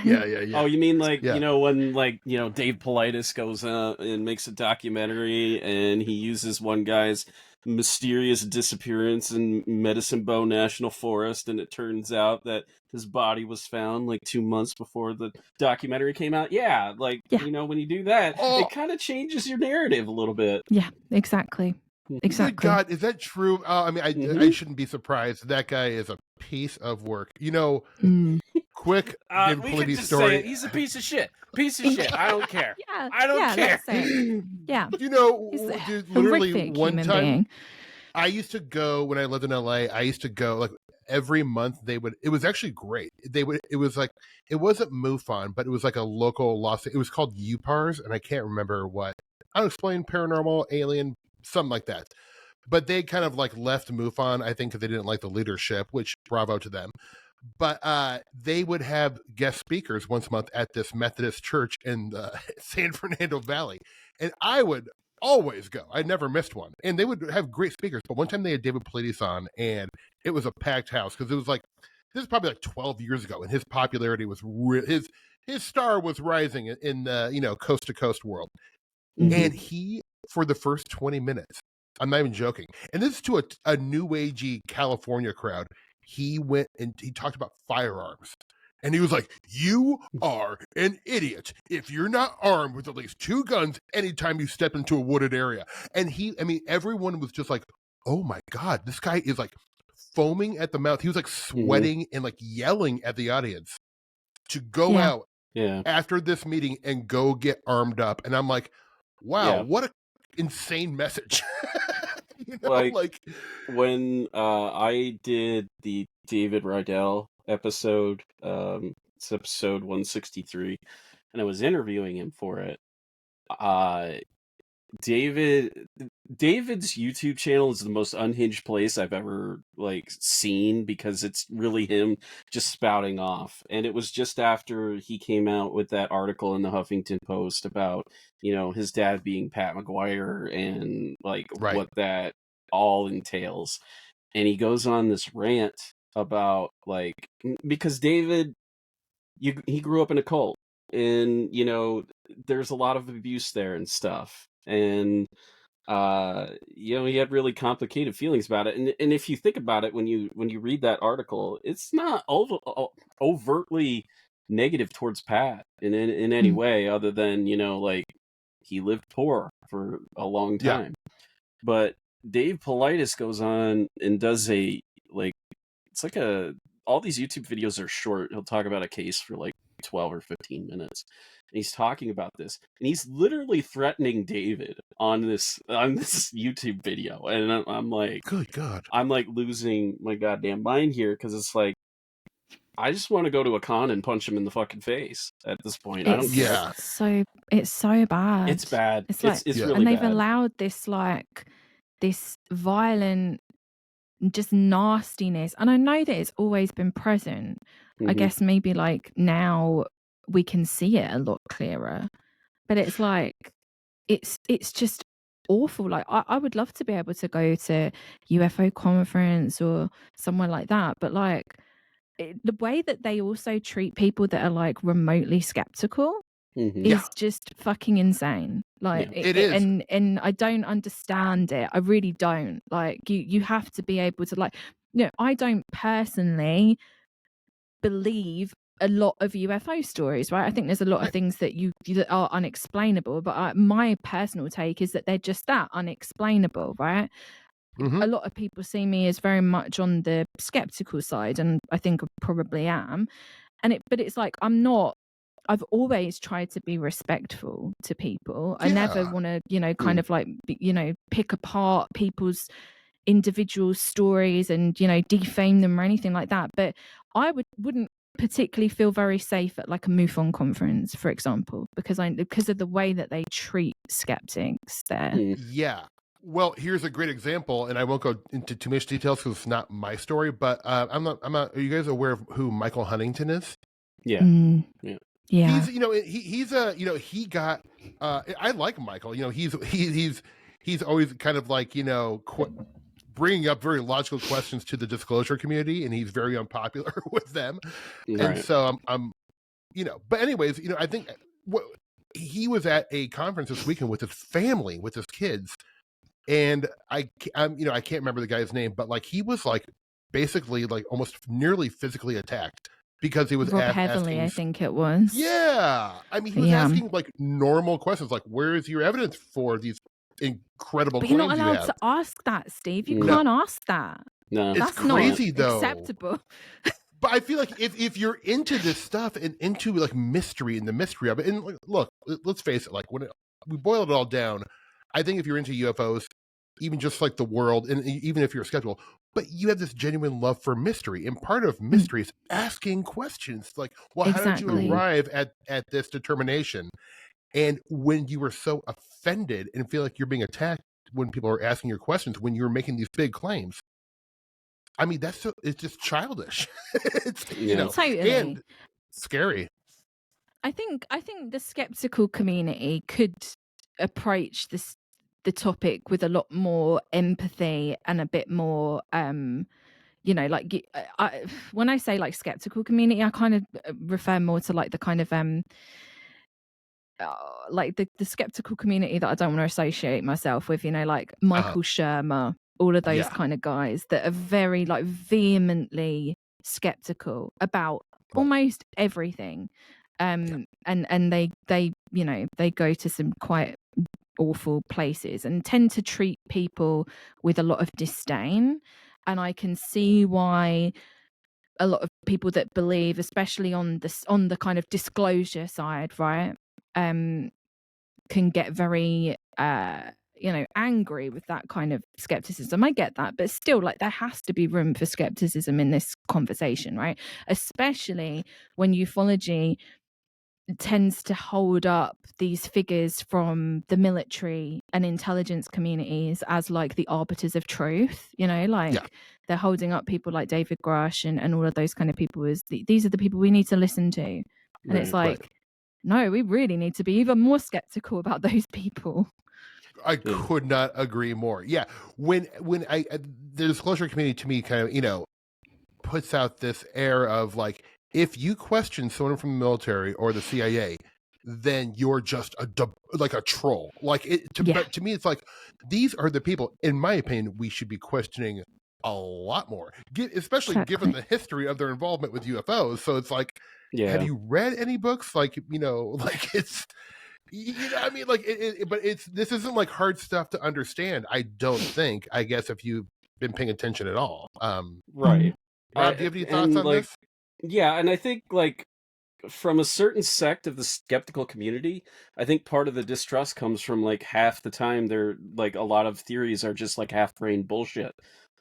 Oh, you mean like Yeah. when Dave Paulides goes and makes a documentary and he uses one guy's mysterious disappearance in Medicine Bow National Forest, and it turns out that his body was found like 2 months before the documentary came out. Yeah, when you do that, it kind of changes your narrative a little bit. Yeah, exactly. Good God, is that true? I mean, I shouldn't be surprised. That guy is a piece of work. Quick we could just story. say it. He's a piece of shit. Piece of shit. I don't care. Yeah, I don't care. Let's say it. Yeah. Dude, literally one time, being. I used to go when I lived in LA. I used to go like every month. It was actually great. It was like, it wasn't MUFON, but it was like a local it was called UPARS, and I can't remember what. Unexplained Paranormal Alien, something like that. But they kind of like left MUFON, I think, because they didn't like the leadership, which bravo to them. But they would have guest speakers once a month at this Methodist church in the San Fernando Valley. And I would always go. I never missed one. And they would have great speakers. But one time they had David Paulides on, and it was a packed house, because it was like, this is probably like 12 years ago, and his popularity was his star was rising in the coast to coast world. And he, for the first 20 minutes, I'm not even joking, and this is to a new agey California crowd, he went and he talked about firearms. And he was like, you are an idiot if you're not armed with at least 2 guns anytime you step into a wooded area. And everyone was just like, oh my God, this guy is like foaming at the mouth. He was like sweating and like yelling at the audience to go out after this meeting and go get armed up. And I'm like, wow, what an insane message. Like when I did the David Rydell episode, it's episode 163, and I was interviewing him for it. David's YouTube channel is the most unhinged place I've ever seen, because it's really him just spouting off. And it was just after he came out with that article in the Huffington Post about his dad being Pat McGuire and what that all entails. And he goes on this rant about because David, he grew up in a cult, and there's a lot of abuse there and stuff, and he had really complicated feelings about it. And if you think about it, when you read that article, it's not overtly negative towards Pat in any way, other than he lived poor for a long time. But Dave Paulides goes on and does all these YouTube videos are short. He'll talk about a case for 12 or 15 minutes. And he's talking about this, and he's literally threatening David on this YouTube video. And I'm like, good God, I'm losing my goddamn mind here, because it's I just want to go to a con and punch him in the fucking face at this point. I don't care. Yeah. It's so bad. It's bad. It's really bad. And they've allowed this violent, just nastiness. And I know that it's always been present. I guess maybe now we can see it a lot clearer. But it's it's just awful. I would love to be able to go to UFO conference or somewhere like that. But the way that they also treat people that are remotely skeptical is just fucking insane. It is. And I don't understand it. I really don't. You have to be able to I don't personally believe a lot of UFO stories, right? I think there's a lot of things that that are unexplainable, but my personal take is that they're just that, unexplainable, right? A lot of people see me as very much on the skeptical side, and I think I probably am. But it's I'm not. I've always tried to be respectful to people. I never want to, kind of pick apart people's individual stories and, defame them or anything like that. But I wouldn't particularly feel very safe at a MUFON conference, for example, because of the way that they treat skeptics there. Yeah. Well, here's a great example, and I won't go into too much details because it's not my story. But I'm not. Are you guys aware of who Michael Huntington is? Yeah. Mm, Yeah. yeah. He's he's a he got. I like Michael. He's always kind of like bringing up very logical questions to the disclosure community, and he's very unpopular with them. Right. And so I'm But anyways, I think he was at a conference this weekend with his family, with his kids, and I can't remember the guy's name, but like he was like basically like almost nearly physically attacked because he was Rob Heatherly, asking, I think it was. yeah, I mean he was asking like normal questions, like where is your evidence for these incredible But claims you're not allowed you to ask that, Steve. You No. can't ask that. No, it's That's crazy not though. acceptable. But I feel like if you're into this stuff and into like mystery and the mystery of it, and look, let's face it, like when we boil it all down, I think if you're into UFOs, even just like the world, and even if you're skeptical, but you have this genuine love for mystery, and part of mystery is asking questions like, well, how did you Exactly. arrive at this determination? And when you were so offended and feel like you're being attacked when people are asking your questions, when you're making these big claims, I mean, it's just childish. It's Totally. and scary. I think the skeptical community could approach the topic with a lot more empathy and a bit more like when I say like skeptical community, I kind of refer more to like the kind of like the skeptical community that I don't want to associate myself with, like Michael Shermer, all of those kind of guys that are very like vehemently skeptical about almost everything. And they they go to some quite awful places and tend to treat people with a lot of disdain. And I can see why a lot of people that believe, especially on the kind of disclosure side, right, can get very angry with that kind of skepticism. I get that, but still, like, there has to be room for skepticism in this conversation, right? Especially when ufology tends to hold up these figures from the military and intelligence communities as like the arbiters of truth, they're holding up people like David Grush and all of those kind of people as these are the people we need to listen to. And it's like, no, we really need to be even more skeptical about those people. I could not agree more. Yeah. When the disclosure community to me kind of, puts out this air of like, if you question someone from the military or the CIA, then you're just like a troll. Like but to me, it's like, these are the people, in my opinion, we should be questioning a lot more, especially given the history of their involvement with UFOs. So it's like, have you read any books? Like, like it's, I mean, like, but this isn't like hard stuff to understand. I don't think, I guess, if you've been paying attention at all. Right. Rob, do you have any thoughts on this? Yeah, and I think like from a certain sect of the skeptical community, I think part of the distrust comes from like half the time they're like a lot of theories are just like half-brained bullshit,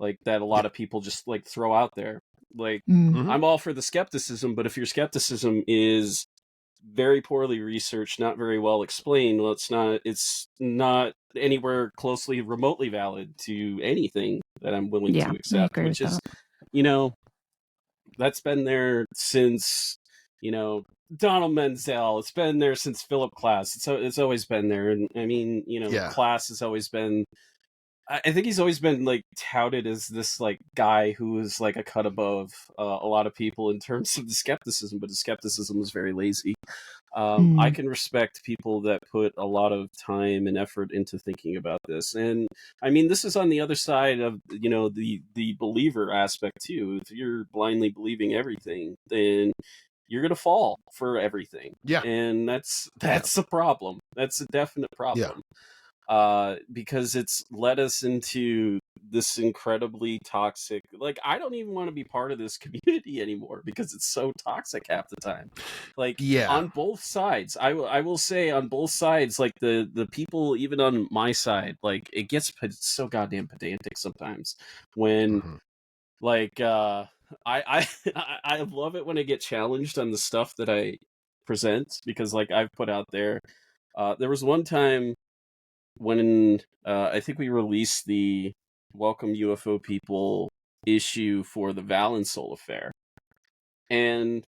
like that a lot of people just like throw out there. Like, I'm all for the skepticism, but if your skepticism is very poorly researched, not very well explained, well, it's not anywhere closely remotely valid to anything that I'm willing to accept, which is, that's been there since, Donald Menzel. It's been there since Philip Klass. It's always been there. And I mean, Klass has always been, I think he's always been like touted as this like guy who is like a cut above a lot of people in terms of the skepticism, but his skepticism was very lazy. I can respect people that put a lot of time and effort into thinking about this. And I mean, this is on the other side of, the believer aspect too. If you're blindly believing everything, then you're going to fall for everything. Yeah. And that's a problem. That's a definite problem. Because it's led us into this incredibly toxic, like, I don't even want to be part of this community anymore because it's so toxic half the time. Like, on both sides, I will say on both sides, like the people, even on my side, like, it gets so goddamn pedantic sometimes when like, I love it when I get challenged on the stuff that I present, because like I've put out there, there was one time when I think we released the Welcome UFO People issue for the Valensole affair, and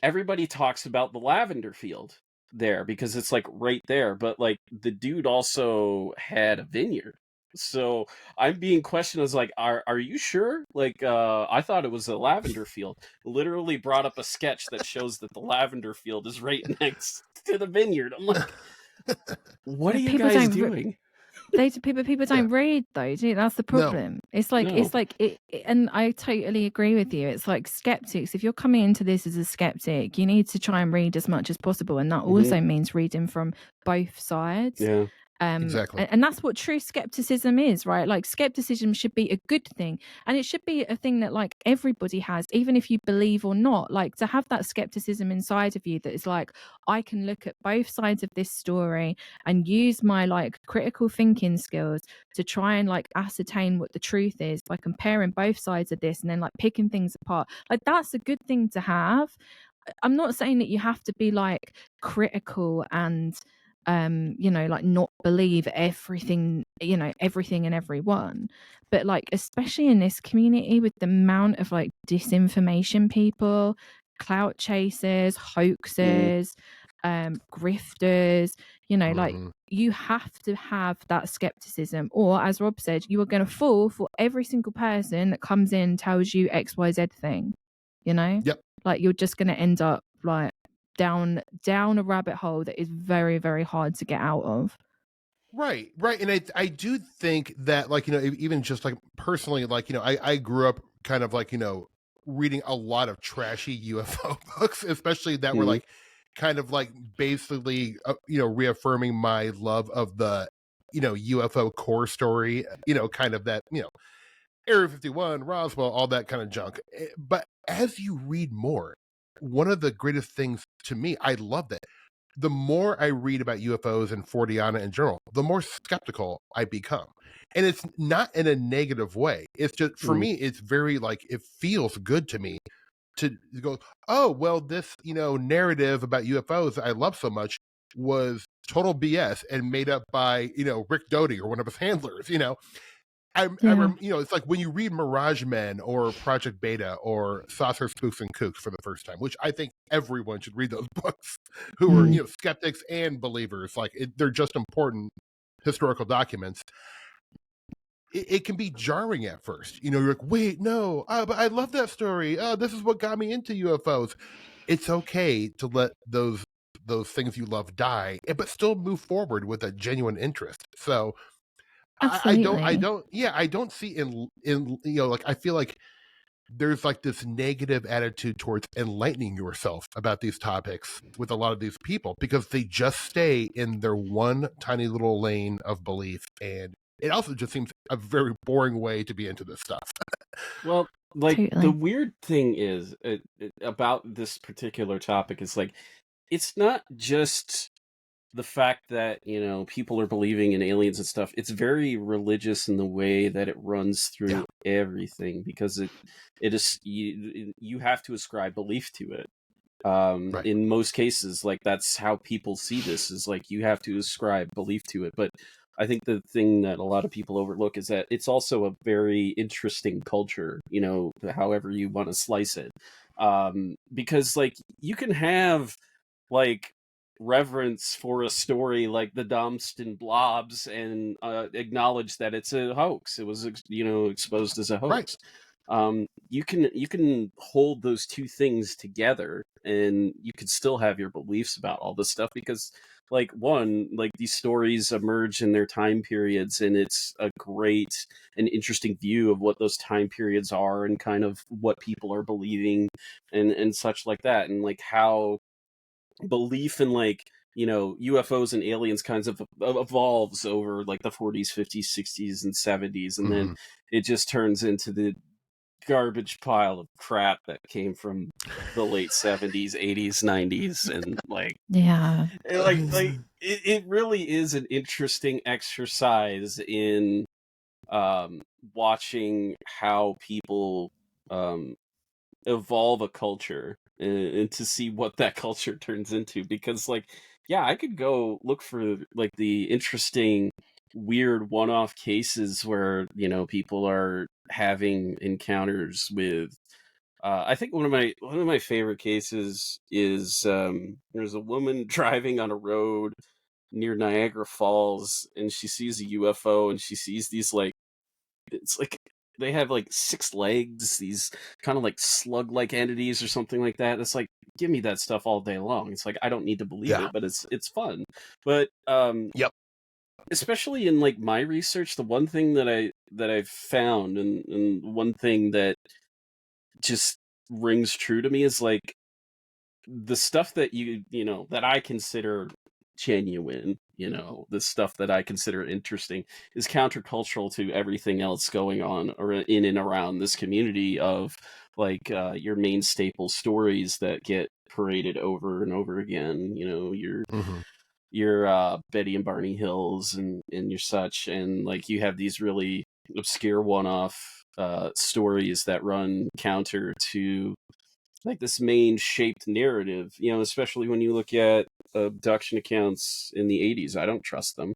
everybody talks about the lavender field there because it's like right there, but like the dude also had a vineyard. So I'm being questioned as like, are you sure? Like, I thought it was a lavender field. Literally brought up a sketch that shows that the lavender field is right next to the vineyard. I'm like, what are you People guys don't doing? people don't read though. That's the No. problem. It's like No. and I totally agree with you. It's like skeptics. If you're coming into this as a skeptic, you need to try and read as much as possible, and that also means reading from both sides. Yeah. Exactly. And that's what true skepticism is, right? Like skepticism should be a good thing, and it should be a thing that like everybody has, even if you believe or not. Like to have that skepticism inside of you that is like, I can look at both sides of this story and use my like critical thinking skills to try and like ascertain what the truth is by comparing both sides of this and then like picking things apart. Like that's a good thing to have. I'm not saying that you have to be like critical and like not believe everything, everything and everyone, but like especially in this community with the amount of like disinformation people, clout chasers, hoaxers, grifters, like you have to have that skepticism, or as Rob said, you are going to fall for every single person that comes in and tells you XYZ thing. Yep. Like you're just going to end up like down a rabbit hole that is very, very hard to get out of. Right. And I do think that, like, even just like personally, like, I grew up kind of like, reading a lot of trashy UFO books, especially that were like kind of like basically, reaffirming my love of the, UFO core story, kind of that, Area 51, Roswell, all that kind of junk. But as you read more, one of the greatest things to me, I love that. The more I read about UFOs and Forteana in general, the more skeptical I become. And it's not in a negative way. It's just, for me, it's very like, it feels good to me to go, oh, well, this, narrative about UFOs I love so much was total BS and made up by, Rick Doty or one of his handlers, I remember, it's like when you read Mirage Men or Project Beta or Saucer Spoofs and Kooks for the first time, which I think everyone should read those books who are, skeptics and believers. Like they're just important historical documents. It can be jarring at first. You're like, wait, no, but I love that story. This is what got me into UFOs. It's okay to let those things you love die, but still move forward with a genuine interest. So I don't see in like I feel like there's like this negative attitude towards enlightening yourself about these topics with a lot of these people because they just stay in their one tiny little lane of belief, and it also just seems a very boring way to be into this stuff. Well, like Totally. the weird thing is about this particular topic is like it's not just the fact that people are believing in aliens and stuff. It's very religious in the way that it runs through everything because it is you have to ascribe belief to it. Right. In most cases, like that's how people see this, is like you have to ascribe belief to it. But I think the thing that a lot of people overlook is that it's also a very interesting culture, however you want to slice it. Because like you can have like reverence for a story like the Domston Blobs and acknowledge that it's a hoax. It was exposed as a hoax. Right. You can hold those two things together and you could still have your beliefs about all this stuff because like these stories emerge in their time periods and it's a great and interesting view of what those time periods are and kind of what people are believing and such like that, and like how belief in like UFOs and aliens kinds of evolves over like the 40s, 50s, 60s, and 70s, and then it just turns into the garbage pile of crap that came from the late 70s, 80s, 90s, and like it really is an interesting exercise in watching how people evolve a culture and to see what that culture turns into, because like I could go look for like the interesting weird one-off cases where, you know, people are having encounters with I think one of my favorite cases is there's a woman driving on a road near Niagara Falls, and she sees a UFO, and she sees these like, it's like they have like 6 legs, these kind of like slug-like entities or something like that. It's like, give me that stuff all day long. It's like, I don't need to believe it, but it's fun. But Yep. especially in like my research, the one thing that I've found, and one thing that just rings true to me is like the stuff that you know that I consider genuine, you know, the stuff that I consider interesting is countercultural to everything else going on or in and around this community of like your main staple stories that get paraded over and over again, you know, your Betty and Barney Hills and your such, and like you have these really obscure one-off stories that run counter to like this main shaped narrative, you know, especially when you look at abduction accounts in the 80s. I don't trust them.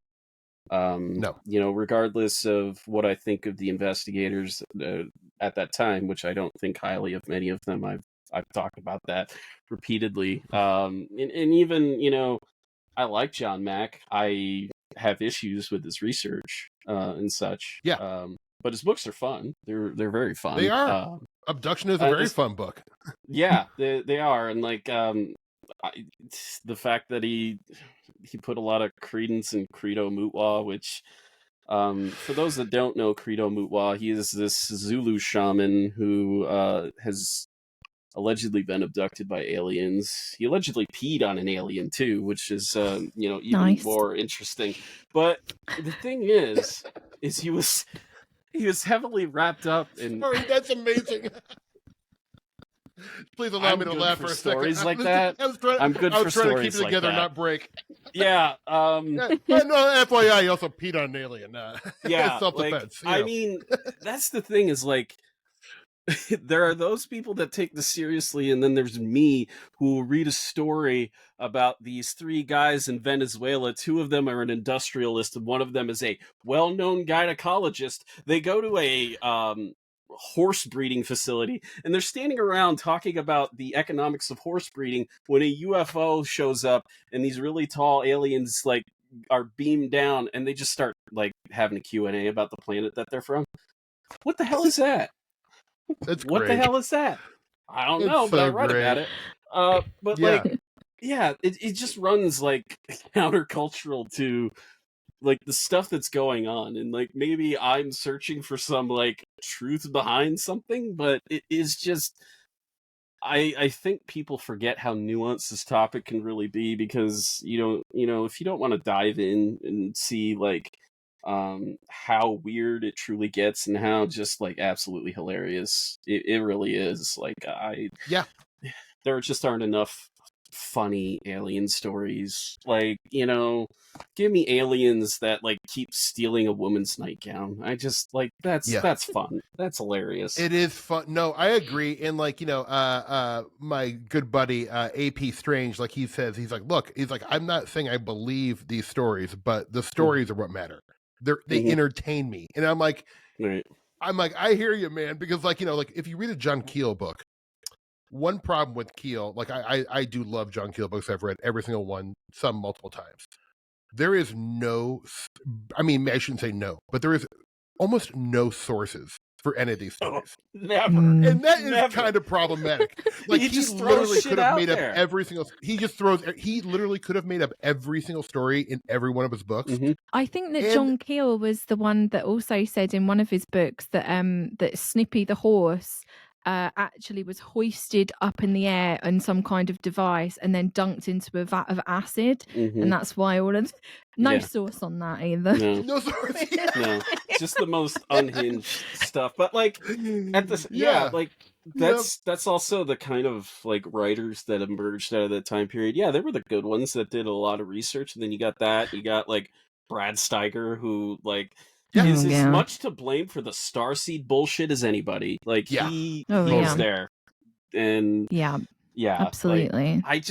No. You know, regardless of what I think of the investigators at that time, which I don't think highly of many of them. I've talked about that repeatedly. And even, you know, I like John Mack. I have issues with his research and such. Yeah. But his books are fun. They're very fun. They are. Abduction is a very fun book. Yeah, they are, and like the fact that he put a lot of credence in Credo Mutwa, which for those that don't know Credo Mutwa, he is this Zulu shaman who has allegedly been abducted by aliens. He allegedly peed on an alien too, which is you know, even more interesting. But the thing is he was heavily wrapped up in. Sorry, that's amazing. Please allow me to laugh for a second. Stories like that. I'm good for stories like that. I was trying to keep it together, not break. Yeah. No, FYI, he also peed on an alien. Yeah. Self-defense. Like, I mean, that's the thing is like, there are those people that take this seriously, and then there's me who will read a story about these 3 guys in Venezuela. 2 of them are an industrialist, and one of them is a well-known gynecologist. They go to a horse breeding facility, and they're standing around talking about the economics of horse breeding when a UFO shows up, and these really tall aliens like are beamed down, and they just start like having a Q&A about the planet that they're from. What the hell is that? That's what great. The hell is that? I don't know, but I read about it. But yeah. like, yeah, it just runs like countercultural to like the stuff that's going on, and like maybe I'm searching for some like truth behind something, but it is just I think people forget how nuanced this topic can really be, because you know if you don't want to dive in and see like how weird it truly gets and how just like absolutely hilarious it really is. Like there just aren't enough funny alien stories. Like, you know, give me aliens that like keep stealing a woman's nightgown. I just like that's fun. That's hilarious. It is fun. No, I agree. And like, you know, my good buddy AP Strange, like he says, he's like, look, he's like, I'm not saying I believe these stories, but the stories are what matter. They entertain me. And I'm like, I hear you, man, because like, you know, like if you read a John Keel book, one problem with Keel, like I do love John Keel books. I've read every single one, some multiple times. There is no, I mean, I shouldn't say no, but there is almost no sources for any of these stories. Never. And that is kind of problematic. Like he literally could have made up every single, he literally could have made up every single story in every one of his books. I think that John Keel was the one that also said in one of his books that that Snippy the horse actually was hoisted up in the air on some kind of device and then dunked into a vat of acid, and that's why all of source on that either. No source. No, just the most unhinged stuff. But like at this, like that's also the kind of like writers that emerged out of that time period. Yeah, there were the good ones that did a lot of research, and then you got like Brad Steiger, who like is as much to blame for the starseed bullshit as anybody. Like he was there, and absolutely. Like,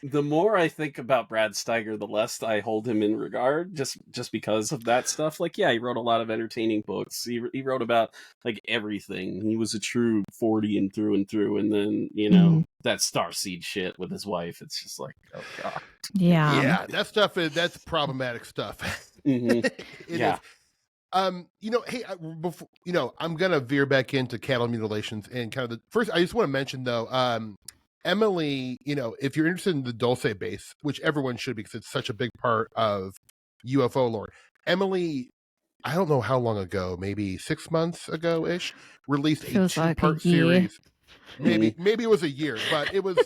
The more I think about Brad Steiger, the less I hold him in regard, just because of that stuff. Like, yeah, he wrote a lot of entertaining books. He wrote about like everything. He was a true 40 and through. And then that Starseed shit with his wife. It's just like, oh god. Yeah. That stuff that's problematic stuff. Mm-hmm. It is. Hey, before, I'm gonna veer back into cattle mutilations and kind of the first. I just want to mention though, Emily, if you're interested in the Ducle Base, which everyone should be because it's such a big part of UFO lore, Emily, I don't know how long ago, maybe 6 months ago ish, released Feels a like a two-part year. series. Maybe it was a year, but it was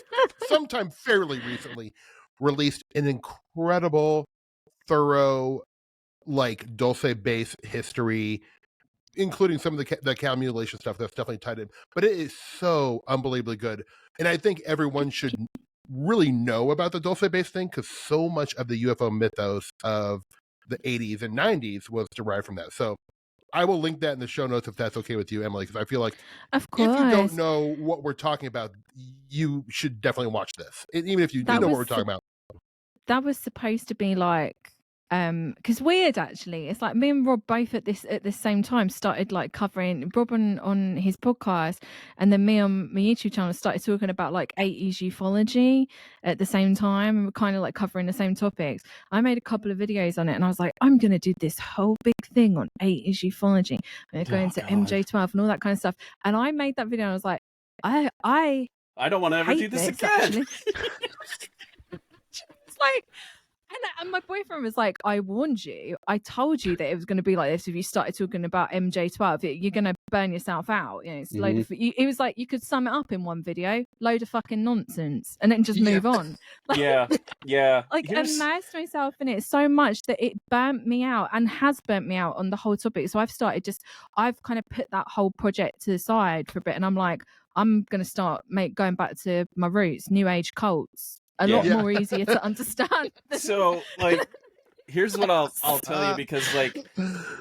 sometime fairly recently released an incredible, thorough, like Ducle Base history, including some of the cow mutilation stuff that's definitely tied in. But it is so unbelievably good, and I think everyone should really know about the Ducle Base thing because so much of the UFO mythos of the 80s and 90s was derived from that. So I will link that in the show notes if that's okay with you, Emily, because I feel like Of course. if you don't know what we're talking about, you should definitely watch this, even if you do know what we're talking about. That was supposed to be like because weird actually, it's like me and Rob both at the same time started like covering Rob on his podcast, and then me on my YouTube channel started talking about like 80s ufology at the same time, and we're kind of like covering the same topics. I made a couple of videos on it, and I was like, I'm gonna do this whole big thing on 80s ufology. I'm going to MJ12 and all that kind of stuff. And I made that video, and I was like, I don't want to ever do this again. It's like, and my boyfriend was like, I warned you. I told you that it was going to be like this. If you started talking about MJ12, you're going to burn yourself out. It's load of. It was like you could sum it up in one video, load of fucking nonsense, and then just move on. Like, yeah. Like immersed myself in it so much that it burnt me out and has burnt me out on the whole topic. So I've kind of put that whole project to the side for a bit, and I'm like, I'm going to start going back to my roots, New Age cults. A lot more easier to understand. So, like, here's what I'll tell you, because, like,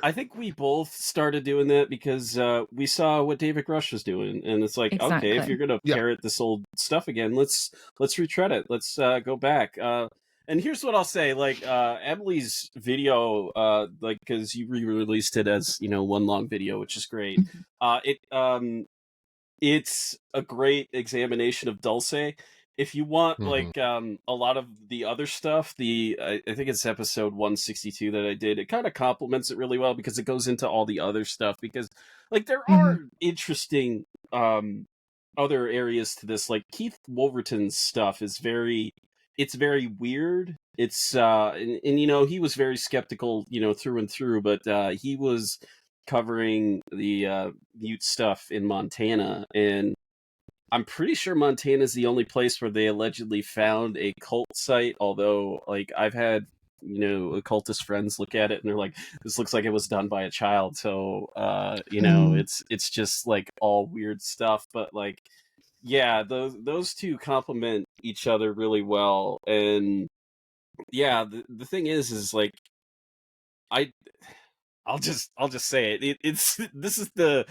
I think we both started doing that because we saw what David Rush was doing, and it's like, okay, if you're gonna parrot this old stuff again, let's retread it. Let's go back. And here's what I'll say: like, Emily's video, like, because you re-released it as one long video, which is great. It's a great examination of Ducle. If you want like a lot of the other stuff, I think it's episode 162 that I did, it kind of complements it really well because it goes into all the other stuff, because like there are interesting other areas to this. Like Keith Wolverton's stuff is very weird. It's and he was very skeptical through and through, but he was covering the mute stuff in Montana, and I'm pretty sure Montana is the only place where they allegedly found a cult site, although, like, I've had, occultist friends look at it and they're like, this looks like it was done by a child. So, it's just, like, all weird stuff. But, like, yeah, those two complement each other really well. And, yeah, the thing is, like, I'll just say it. This is the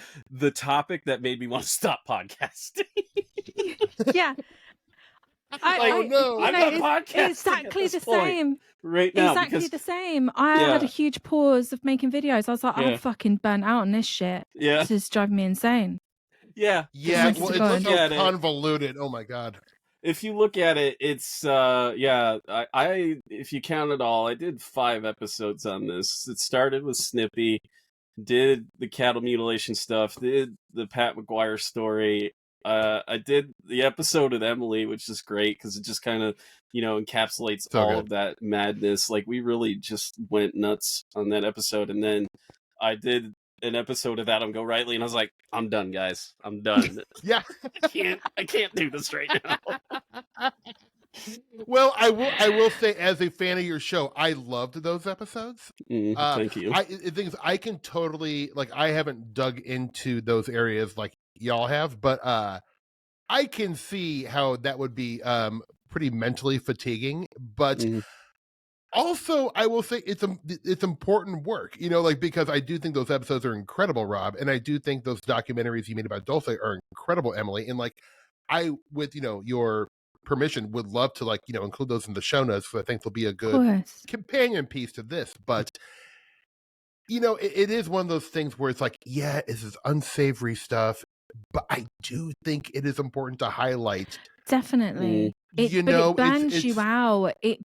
topic that made me want to stop podcasting. Yeah. I'm not podcasting. Exactly the same right now. Exactly the same. I had a huge pause of making videos. I was like, I'm fucking burnt out on this shit. Yeah. This is driving me insane. Yeah. Well, it's so convoluted. Oh my god. If you look at it, it's I if you count it all, I did 5 episodes on this. It started with Snippy, did the cattle mutilation stuff, did the Pat McGuire story. I did the episode with Emily, which is great because it just kind of encapsulates all of that madness. Like we really just went nuts on that episode, and then I did an episode of Adam Go Rightly, and I was like, I'm done, guys. I'm done. Yeah. I can't do this right now. Well, I will say, as a fan of your show, I loved those episodes. Thank you. Things I can totally, like, I haven't dug into those areas like y'all have, but I can see how that would be pretty mentally fatiguing. But also, I will say it's important work, because I do think those episodes are incredible, Rob, and I do think those documentaries you made about Ducle are incredible, Emily. And like, with your permission, would love to include those in the show notes, because I think they'll be a Of good course. companion piece to this. But it is one of those things where it's like, yeah, this is unsavory stuff, but I do think it is important to highlight. Definitely. It burns you out. And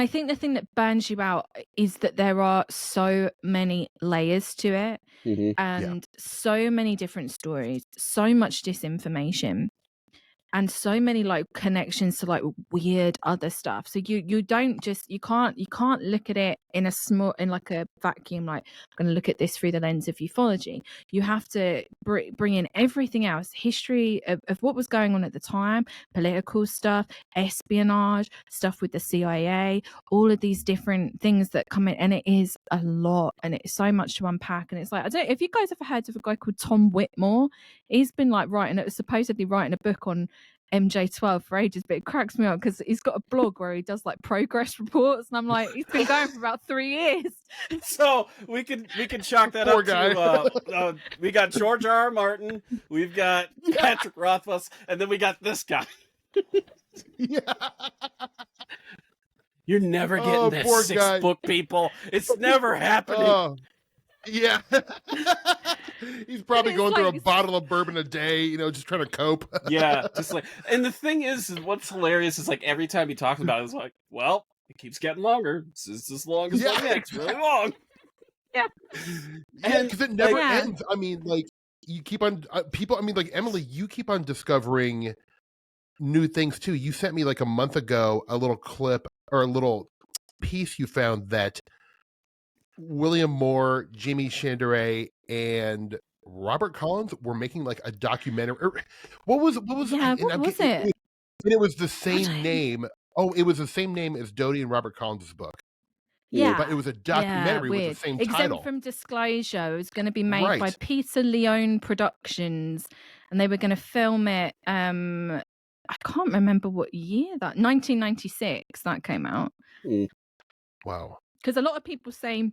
I think the thing that burns you out is that there are so many layers to it, and so many different stories, so much disinformation, and so many connections to weird other stuff. So you can't look at it in a vacuum. I'm going to look at this through the lens of ufology. You have to bring in everything else, history of what was going on at the time, political stuff, espionage stuff with the CIA, all of these different things that come in, and it is a lot, and it's so much to unpack. And it's I don't know if you guys ever heard of a guy called Tom Whitmore. He's been supposedly writing a book on MJ12 for ages, but it cracks me up because he's got a blog where he does progress reports, and I'm like, he's been going for about 3 years. So we can chalk that up to we got George R. Martin, we've got Patrick Rothfuss, and then we got this guy. Yeah. You're never getting that 6th book, people. It's never happening. Yeah. He's probably going through a bottle of bourbon a day, just trying to cope. Yeah, and the thing is, what's hilarious is every time he talks about it, it's well, it keeps getting longer. It's as long as it's really long. Yeah. Yeah, because it never ends. I mean, you keep on people. I mean, Emily, you keep on discovering new things too. You sent me a month ago a little clip or a little piece you found that William Moore, Jimmy Shanderay, and Robert Collins were making a documentary. What was it? What was it? And it was the same name. Oh, it was the same name as Dodie and Robert Collins' book. Yeah, but it was a documentary with the same title. Exempt from Disclosure. It was going to be made by Peter Leone Productions, and they were going to film it. I can't remember what year 1996 that came out. Wow. Because a lot of people say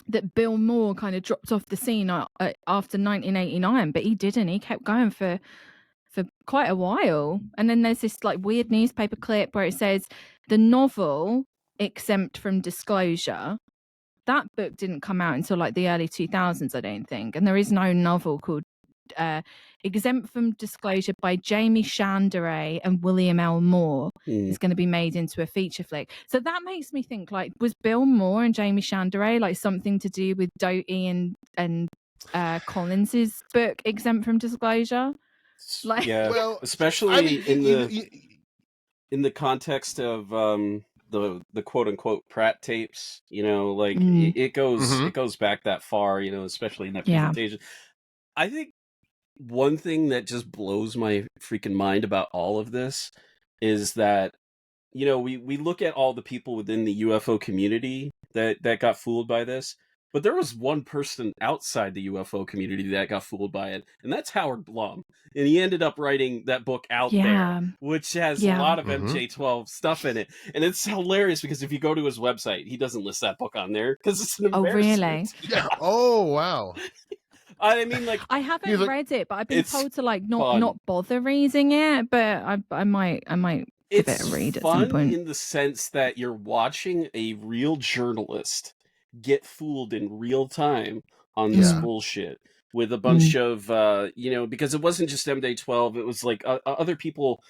that Bill Moore kind of dropped off the scene after 1989, but he didn't. He kept going for quite a while. And then there's this weird newspaper clip where it says the novel Exempt from Disclosure. That book didn't come out until the early 2000s, I don't think. And there is no novel called Exempt from Disclosure by Jamie Shanderay and William L. Moore is going to be made into a feature flick. So that makes me think was Bill Moore and Jamie Shanderay something to do with Doty and Collins's book Exempt from Disclosure? Yeah, well, especially in the context of the quote unquote Pratt tapes, it goes back that far, especially in that presentation. I think one thing that just blows my freaking mind about all of this is that, we look at all the people within the UFO community that got fooled by this, but there was one person outside the UFO community that got fooled by it, and that's Howard Blum. And he ended up writing that book Out There, which has a lot of MJ12 stuff in it. And it's hilarious because if you go to his website, he doesn't list that book on there because it's an embarrassment. Oh, really? Yeah. Oh, wow. I mean, I haven't read it, but I've been told to not bother reading it. But I might give it a read at some point. In the sense that you're watching a real journalist get fooled in real time on this bullshit with a bunch of because it wasn't just MJ12. It was other people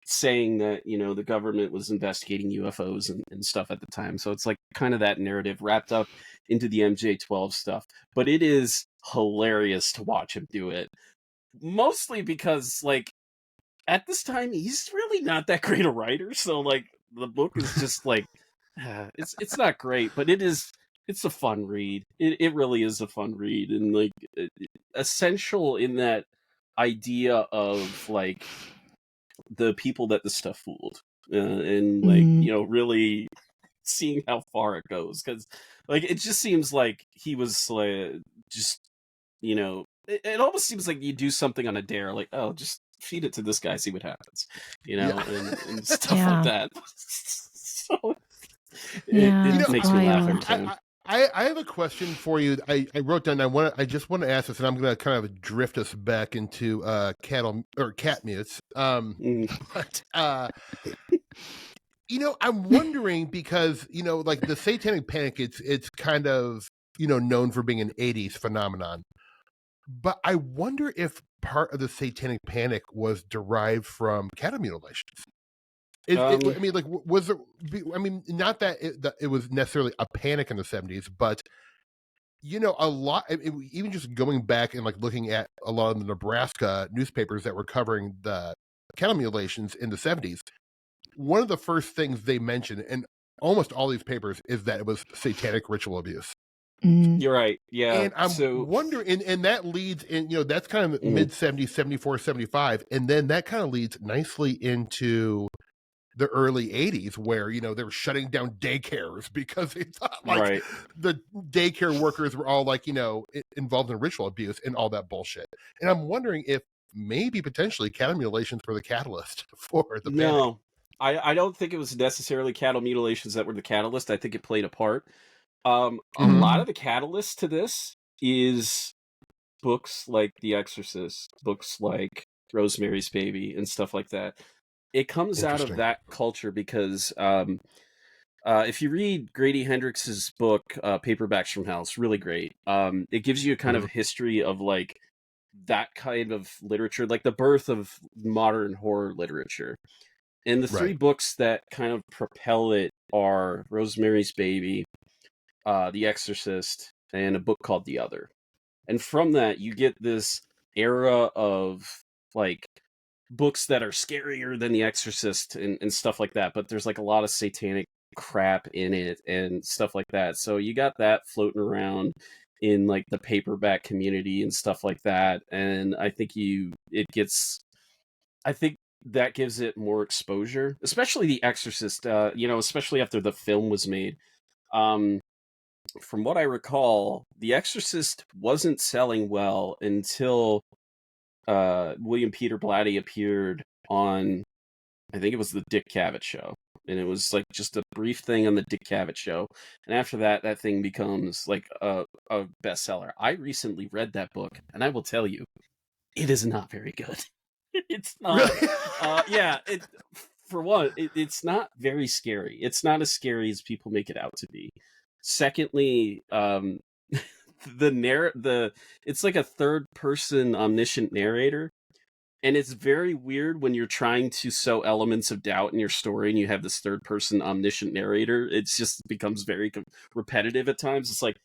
saying that the government was investigating UFOs and stuff at the time. So it's kind of that narrative wrapped up into the MJ12 stuff. But it is hilarious to watch him do it, mostly because at this time he's really not that great a writer. So the book is just it's not great, but it's a fun read. It really is a fun read, and essential in that idea of the people that the stuff fooled, and really seeing how far it goes, because it just seems like he was just it almost seems like you do something on a dare, just feed it to this guy, see what happens, and stuff like that. So it makes me laugh every time. I have a question for you. I wrote down. I just want to ask this, and I'm going to kind of drift us back into cattle or cat mutes. But I'm wondering because like the Satanic Panic, it's kind of known for being an '80s phenomenon. But I wonder if part of the Satanic Panic was derived from cattle mutilations. I mean, like, was there? I mean, not that it was necessarily a panic in the '70s, but a lot. Even just going back and like looking at a lot of the Nebraska newspapers that were covering the cattle mutilations in the '70s, one of the first things they mentioned in almost all these papers is that it was satanic ritual abuse. You're right. Yeah. And I'm wondering, and that leads in, that's kind of mid 70s, 74, 75. And then that kind of leads nicely into the early 80s where, they were shutting down daycares because they thought like the daycare workers were all like, involved in ritual abuse and all that bullshit. And I'm wondering if maybe potentially cattle mutilations were the catalyst for the panic. No, I don't think it was necessarily cattle mutilations that were the catalyst. I think it played a part. A lot of the catalyst to this is books like The Exorcist, books like Rosemary's Baby, and stuff like that. It comes out of that culture because if you read Grady Hendrix's book, Paperbacks from Hell, it's really great. It gives you a kind of history of like that kind of literature, like the birth of modern horror literature. And the three books that kind of propel it are Rosemary's Baby, The Exorcist, and a book called The Other. And from that, you get this era of like books that are scarier than The Exorcist and stuff like that. But there's like a lot of satanic crap in it and stuff like that. So you got that floating around in like the paperback community and stuff like that. And I think that gives it more exposure, especially The Exorcist, especially after the film was made. From what I recall, The Exorcist wasn't selling well until William Peter Blatty appeared on, I think it was the Dick Cavett show. And it was like just a brief thing on the Dick Cavett show. And after that, that thing becomes like a bestseller. I recently read that book, and I will tell you, it is not very good. It's not. Really? For one, it's not very scary. It's not as scary as people make it out to be. Secondly, it's like a third person omniscient narrator, and it's very weird when you're trying to sow elements of doubt in your story and you have this third person omniscient narrator. It just becomes very repetitive at times. It's like,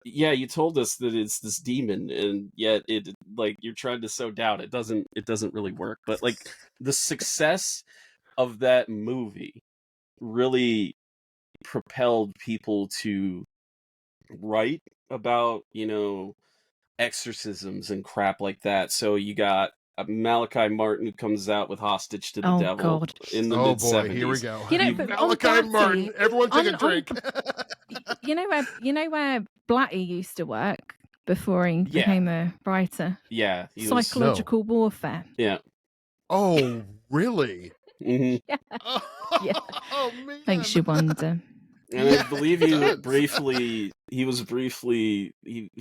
you told us that it's this demon, and yet it like you're trying to sow doubt. It doesn't really work. But like the success of that movie really propelled people to write about exorcisms and crap like that. So you got Malachi Martin, who comes out with Hostage to the Devil in the mid-70s. Boy, here we go. Malachi Martin, everyone take a drink. You know where Blatty used to work before he became a writer? Yeah. Psychological warfare. Yeah. Oh, really? Mm-hmm. Yeah. Oh, man. Makes you wonder. And I believe he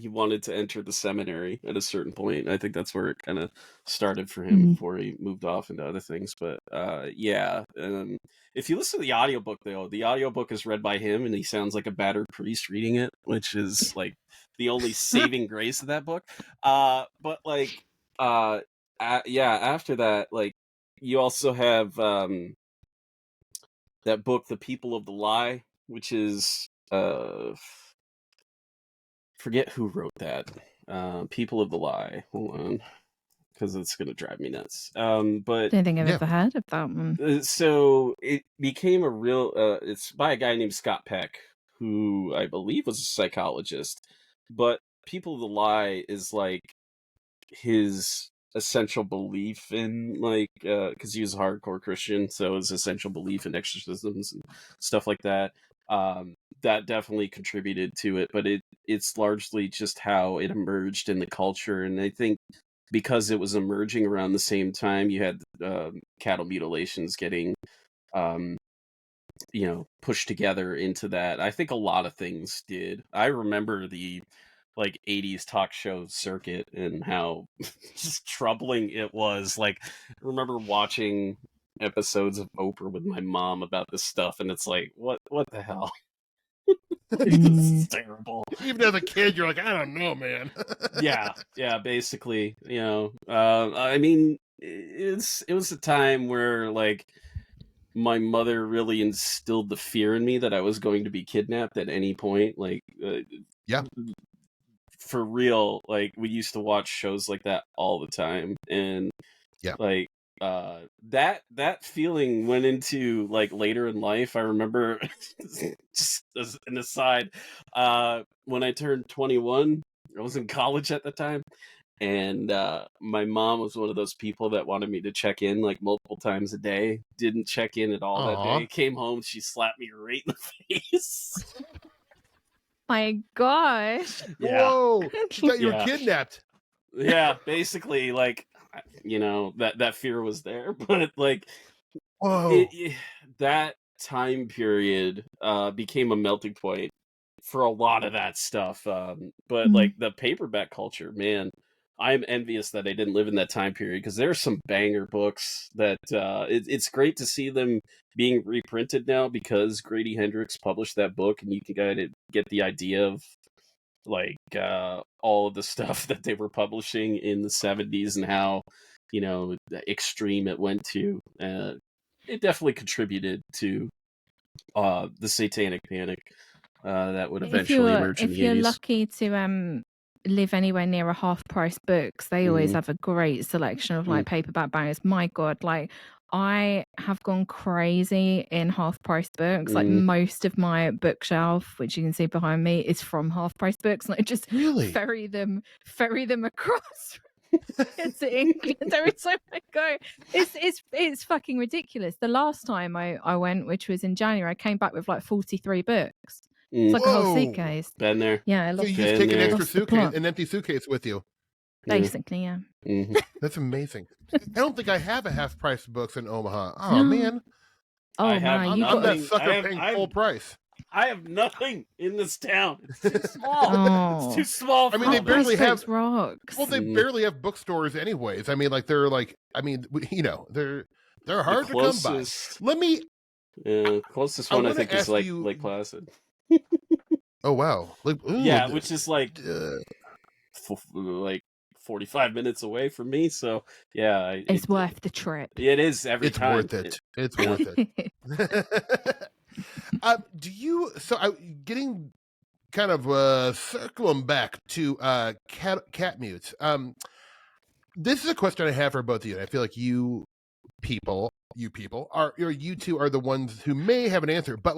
wanted to enter the seminary at a certain point. I think that's where it kind of started for him before he moved off into other things. But if you listen to the audiobook, though, the audiobook is read by him, and he sounds like a battered priest reading it, which is like the only saving grace of that book. But like, after that, like, you also have that book, The People of the Lie, which is forget who wrote that. People of the Lie. Hold on, because it's gonna drive me nuts. But I don't think I've ever heard of that one. So it became a real. It's by a guy named Scott Peck, who I believe was a psychologist. But People of the Lie is like his essential belief in, like, because he was a hardcore Christian, so his essential belief in exorcisms and stuff like that. That definitely contributed to it, but it's largely just how it emerged in the culture. And I think because it was emerging around the same time, you had cattle mutilations getting pushed together into that. I think a lot of things did. I remember the 80s talk show circuit and how just troubling it was. Like, I remember watching episodes of Oprah with my mom about this stuff, and it's like, what the hell? This is terrible. Even as a kid, you're like, I don't know, man. yeah, basically, I mean, it was a time where my mother really instilled the fear in me that I was going to be kidnapped at any point. Yeah. For real, we used to watch shows like that all the time, and yeah, that feeling went into later in life. I remember, just as an aside, when I turned 21, I was in college at the time, and my mom was one of those people that wanted me to check in multiple times a day. Didn't check in at all that day. Came home, she slapped me right in the face. My gosh. Yeah. Whoa. She thought you were kidnapped. Yeah, basically, that fear was there, but whoa. That time period became a melting point for a lot of that stuff. But the paperback culture, man, I'm envious that I didn't live in that time period, because there's some banger books that it's great to see them being reprinted now, because Grady Hendrix published that book, and you can get the idea of all of the stuff that they were publishing in the 70s and how extreme it went to. It definitely contributed to the satanic panic that would eventually emerge in the 80s. If you're lucky to live anywhere near a half price books, they always have a great selection of paperback bangers. My god, I have gone crazy in half price books. Most of my bookshelf, which you can see behind me, is from half price books, and I just ferry them across to England every time I go. It's fucking ridiculous. The last time I went, which was in January, I came back with 43 books. It's like a whole suitcase. Been there. Yeah, so you just take an extra suitcase, an empty suitcase with you. Basically, yeah. Mm-hmm. That's amazing. I don't think I have a half price books in Omaha. Oh man. Oh man, I'm that sucker paying full price. I have nothing in this town. It's too small. It's too small. I mean, they barely have rocks. Well, they barely have bookstores, anyways. I mean, they're they're hard to come by. Let me. Closest one I think is Lake Placid. Oh wow! Which is 45 minutes away from me. So yeah, it's worth the trip. It is every time. Worth it. It's worth it. Getting kind of circling back to cat mutes. This is a question I have for both of you. And I feel like you two are the ones who may have an answer, but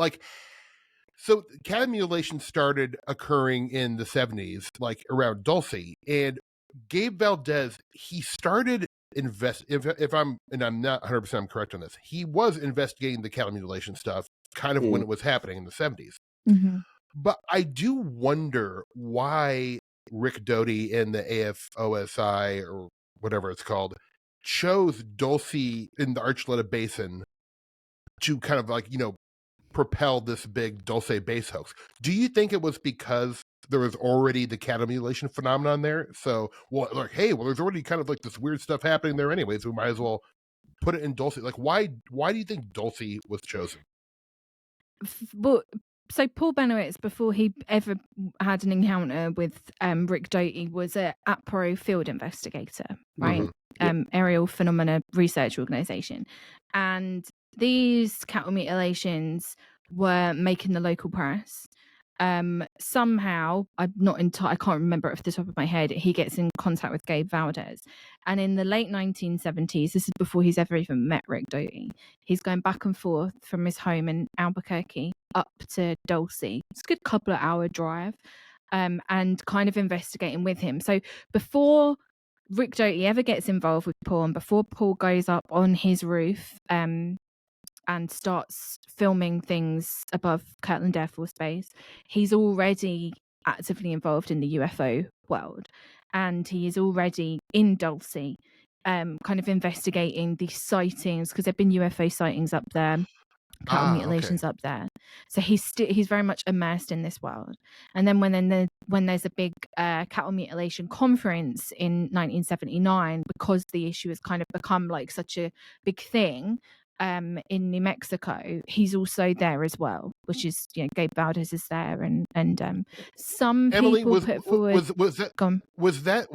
so cat mutilation started occurring in the 70s, around Dulce, and Gabe Valdez, he started if I'm not 100% correct on this, he was investigating the cattle mutilation stuff kind of when it was happening in the 70s. Mm-hmm. But I do wonder why Rick Doty and the AFOSI, or whatever it's called, chose Dulce in the Archuleta Basin to kind of propel this big Dulce base hoax. Do you think it was because there was already the cattle mutilation phenomenon there? So, there's already kind of this weird stuff happening there anyways. We might as well put it in Dulce. Why do you think Dulce was chosen? So Paul Benowitz, before he ever had an encounter with Rick Doty, was an APRO field investigator, right? Mm-hmm. Aerial Phenomena Research Organization. And these cattle mutilations were making the local press. Somehow, I can't remember it off the top of my head, he gets in contact with Gabe Valdez. And in the late 1970s, this is before he's ever even met Rick Doty, he's going back and forth from his home in Albuquerque up to Dulce. It's a good couple of hour drive, and kind of investigating with him. So before Rick Doty ever gets involved with Paul, and before Paul goes up on his roof and starts filming things above Kirtland Air Force Base, he's already actively involved in the UFO world, and he is already in Dulce, kind of investigating these sightings, because there've been UFO sightings up there cattle Okay. mutilations up there. So he's very much immersed in this world. And then when there's a big cattle mutilation conference in 1979, because the issue has kind of become like such a big thing in New Mexico, he's also there as well, which is, you know, Gabe Valdez is there, and some Emily, people put forward. was that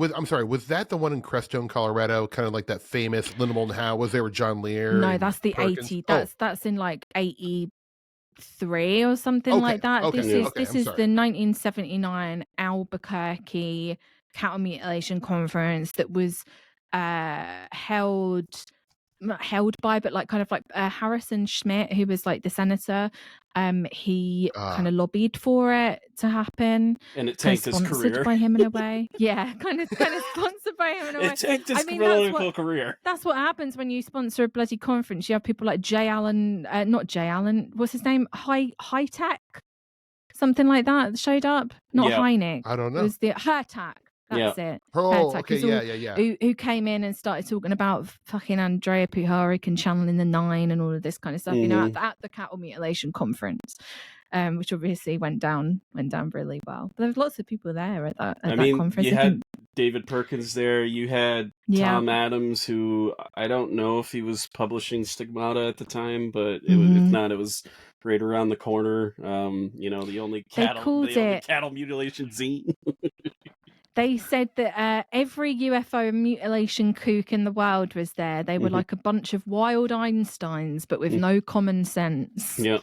the one in Crestone, Colorado, kind of like that famous Linda Moulton Howe was there with John Lear? No, that's the Perkins? 80. That's in like 83 or something like that. This is the 1979 Albuquerque cattle mutilation conference that was held by, but like kind of like Harrison Schmidt, who was like the senator. He kind of lobbied for it to happen, and it tanked his career by him in a way. Yeah, kind of sponsored by him in a way. It tanked his political career. That's what happens when you sponsor a bloody conference. You have people like not Jay Allen. What's his name? High Tech, something like that showed up. Not Hynek. I don't know. It was the Hertak. That's it. Oh, okay, yeah. Who came in and started talking about fucking Andrea Puharich and channeling the Nine and all of this kind of stuff, you know, at the cattle mutilation conference, which obviously went down really well. But there was lots of people there at that conference. You had David Perkins there. You had Tom Adams, who I don't know if he was publishing Stigmata at the time, but if not, it was right around the corner. You know, the only cattle mutilation zine. They said that every UFO mutilation kook in the world was there. They were like a bunch of wild Einsteins, but with no common sense. Yeah.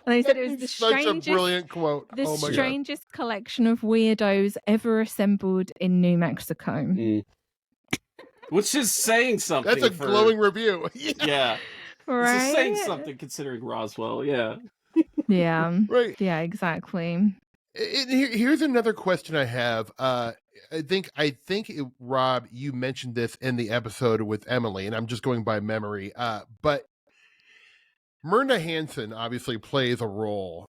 They said it was the strangest, such a brilliant quote. The strangest collection of weirdos ever assembled in New Mexico. Which is saying something. That's a glowing review. Yeah. Right? It's saying something considering Roswell, yeah. Yeah. Right. Yeah, exactly. Here's another question I have. I think Rob, you mentioned this in the episode with Emily, and I'm just going by memory. But Myrna Hansen obviously plays a role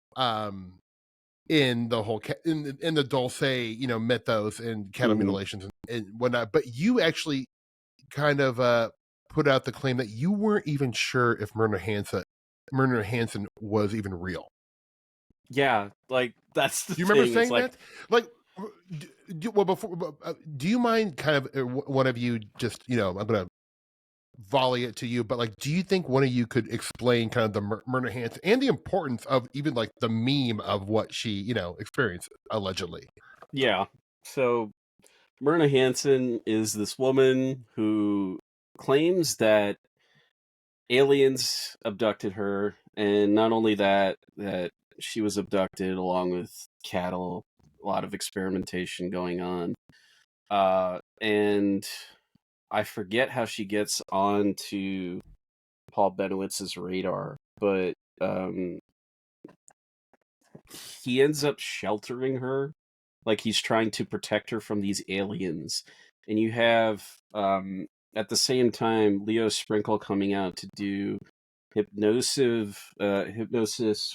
in the whole in the Dulce, you know, mythos and cattle mutilations and whatnot. But you actually kind of put out the claim that you weren't even sure if Myrna Hansen was even real. Yeah, like that's the Do you remember thing. saying like, that? Like, do you mind kind of one of you just, you know, I'm going to volley it to you, but like, do you think one of you could explain kind of the Myrna Hansen and the importance of even like the meme of what she, you know, experienced allegedly? Yeah. So Myrna Hansen is this woman who claims that aliens abducted her, and not only that she was abducted along with cattle, a lot of experimentation going on. And I forget how she gets on to Paul Benowitz's radar, but he ends up sheltering her, like he's trying to protect her from these aliens. And you have, at the same time, Leo Sprinkle coming out to do hypnosis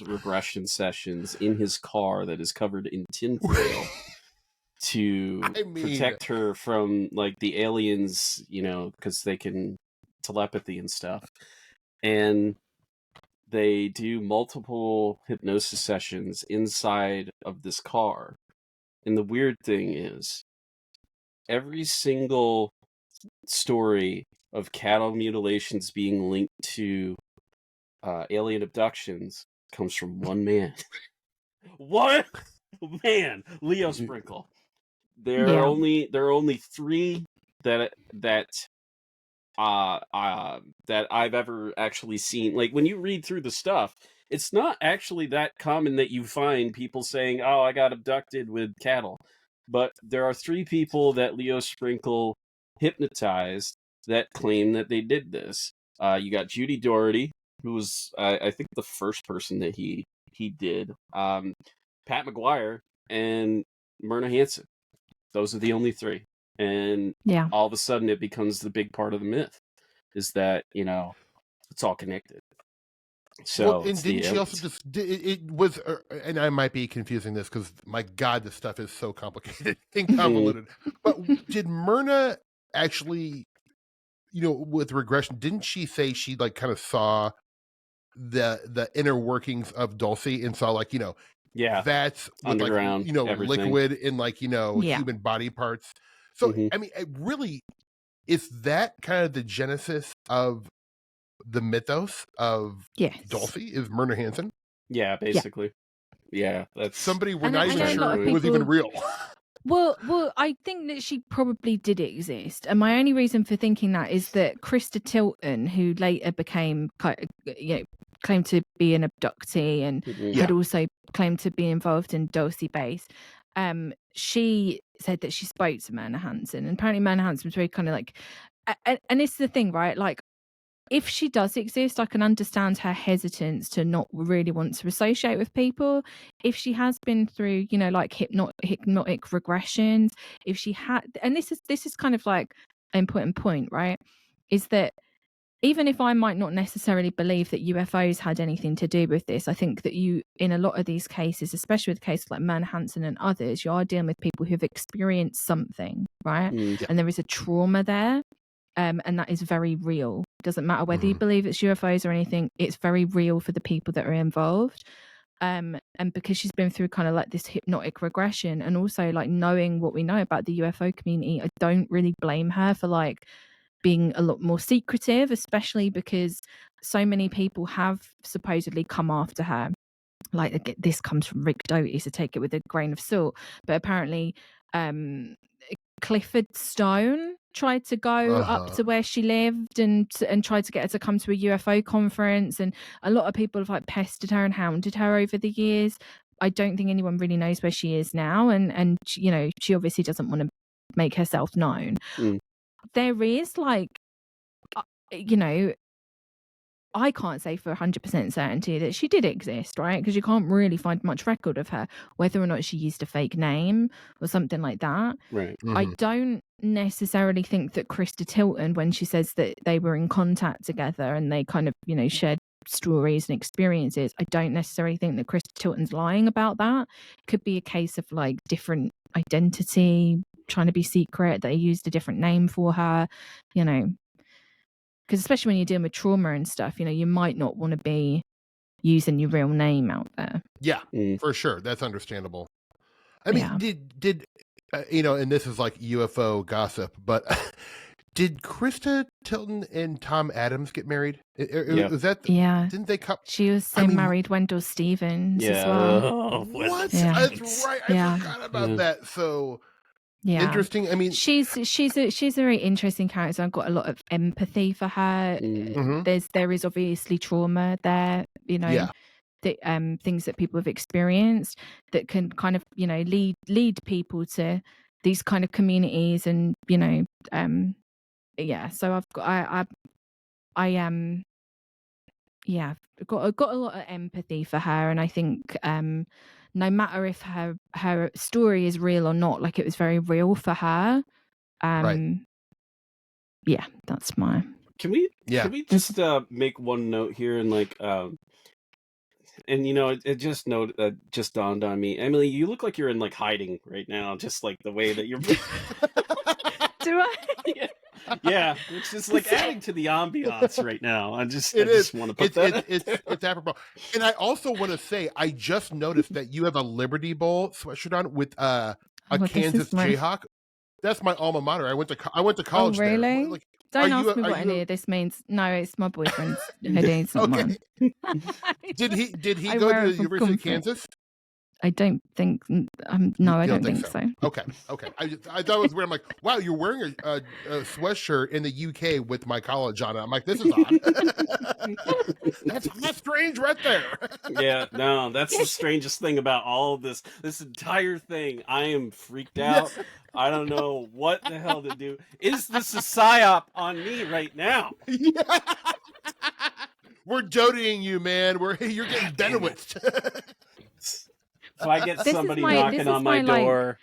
regression sessions in his car that is covered in tinfoil to protect her from like the aliens, you know, because they can telepathy and stuff. And they do multiple hypnosis sessions inside of this car. And the weird thing is, every single story of cattle mutilations being linked to alien abductions comes from one man. One man, Leo Sprinkle. There are only three that I've ever actually seen. Like, when you read through the stuff, it's not actually that common that you find people saying, "Oh, I got abducted with cattle." But there are three people that Leo Sprinkle hypnotized that claim that they did this. You got Judy Doherty, who was, I think, the first person that he did. Pat McGuire and Myrna Hansen. Those are the only three. And all of a sudden it becomes the big part of the myth, is that, you know, it's all connected. So, and didn't she also just, it was, and I might be confusing this because, my God, this stuff is so complicated and convoluted. But did Myrna actually, with regression, didn't she say she like kind of saw the inner workings of Dulce and saw like, Yeah, that's with underground, like, everything. liquid and like, human body parts. So, I mean, it really, is that kind of the genesis of the mythos of Dulce, is Myrna Hansen? Yeah, basically. Yeah, that's somebody we're not even sure was even real. Well, I think that she probably did exist, and my only reason for thinking that is that Krista Tilton, who later became, claimed to be an abductee and had also claimed to be involved in Dulce Base. She said that she spoke to Myrna Hansen, and apparently Myrna Hansen was very kind of like, and it's the thing, right? Like, if she does exist, I can understand her hesitance to not really want to associate with people. If she has been through, like hypnotic regressions, if she had, and this is kind of like an important point, right? Is that even if I might not necessarily believe that UFOs had anything to do with this, I think that in a lot of these cases, especially with cases like Myrna Hansen and others, you are dealing with people who've experienced something, right? And there is a trauma there. And that is very real. Doesn't matter whether you believe it's UFOs or anything, it's very real for the people that are involved. And because she's been through kind of like this hypnotic regression, and also like knowing what we know about the UFO community, I don't really blame her for like being a lot more secretive, especially because so many people have supposedly come after her. Like, this comes from Rick Doty, so take it with a grain of salt. But apparently, Clifford Stone tried to go up to where she lived and tried to get her to come to a UFO conference, and a lot of people have like pestered her and hounded her over the years. I don't think anyone really knows where she is now, and she obviously doesn't want to make herself known. There is like, I can't say for 100% certainty that she did exist, right? Because you can't really find much record of her, whether or not she used a fake name or something like that. Right. I don't necessarily think that Krista Tilton, when she says that they were in contact together and they kind of, shared stories and experiences, I don't necessarily think that Krista Tilton's lying about that. Could be a case of like different identity, trying to be secret, they used a different name for her, because especially when you're dealing with trauma and stuff, you might not want to be using your real name out there. Yeah, for sure. That's understandable. I mean, did and this is like UFO gossip, but did Krista Tilton and Tom Adams get married? Was that? Yeah. Didn't they come? She also married Wendell Stevens as well. Oh, what? Yeah. That's right. I forgot about that. So. Yeah, interesting. I mean, she's a very interesting character. I've got a lot of empathy for her. There is obviously trauma there, things that people have experienced that can kind of lead people to these kind of communities, and So I've got I've got a lot of empathy for her, and I think no matter if her story is real or not, like, it was very real for her. Right. Yeah, that's my. Can we just make one note here and like and it just dawned on me, Emily, you look like you're in like hiding right now, just like the way that you're. Do I? Yeah, it's just like adding to the ambiance right now. I just want to put it's apropos. And I also want to say, I just noticed that you have a Liberty Bowl sweatshirt on with a Kansas Jayhawk. That's my alma mater. I went to college. Oh, really? There. Don't ask me what any of this means. No, it's my boyfriend's hoodie. It's not mine. Did he go to the University of Kansas? I don't think. No, I don't think so. Okay. I thought it was weird. I'm like, wow, you're wearing a sweatshirt in the UK with my college on it. I'm like, this is odd. That's strange right there. Yeah, no, that's the strangest thing about all of this entire thing. I am freaked out. I don't know what the hell to do. Is this a psyop on me right now? Yeah. We're doting you, man. You're getting Benowitzed. If I get somebody knocking on my door,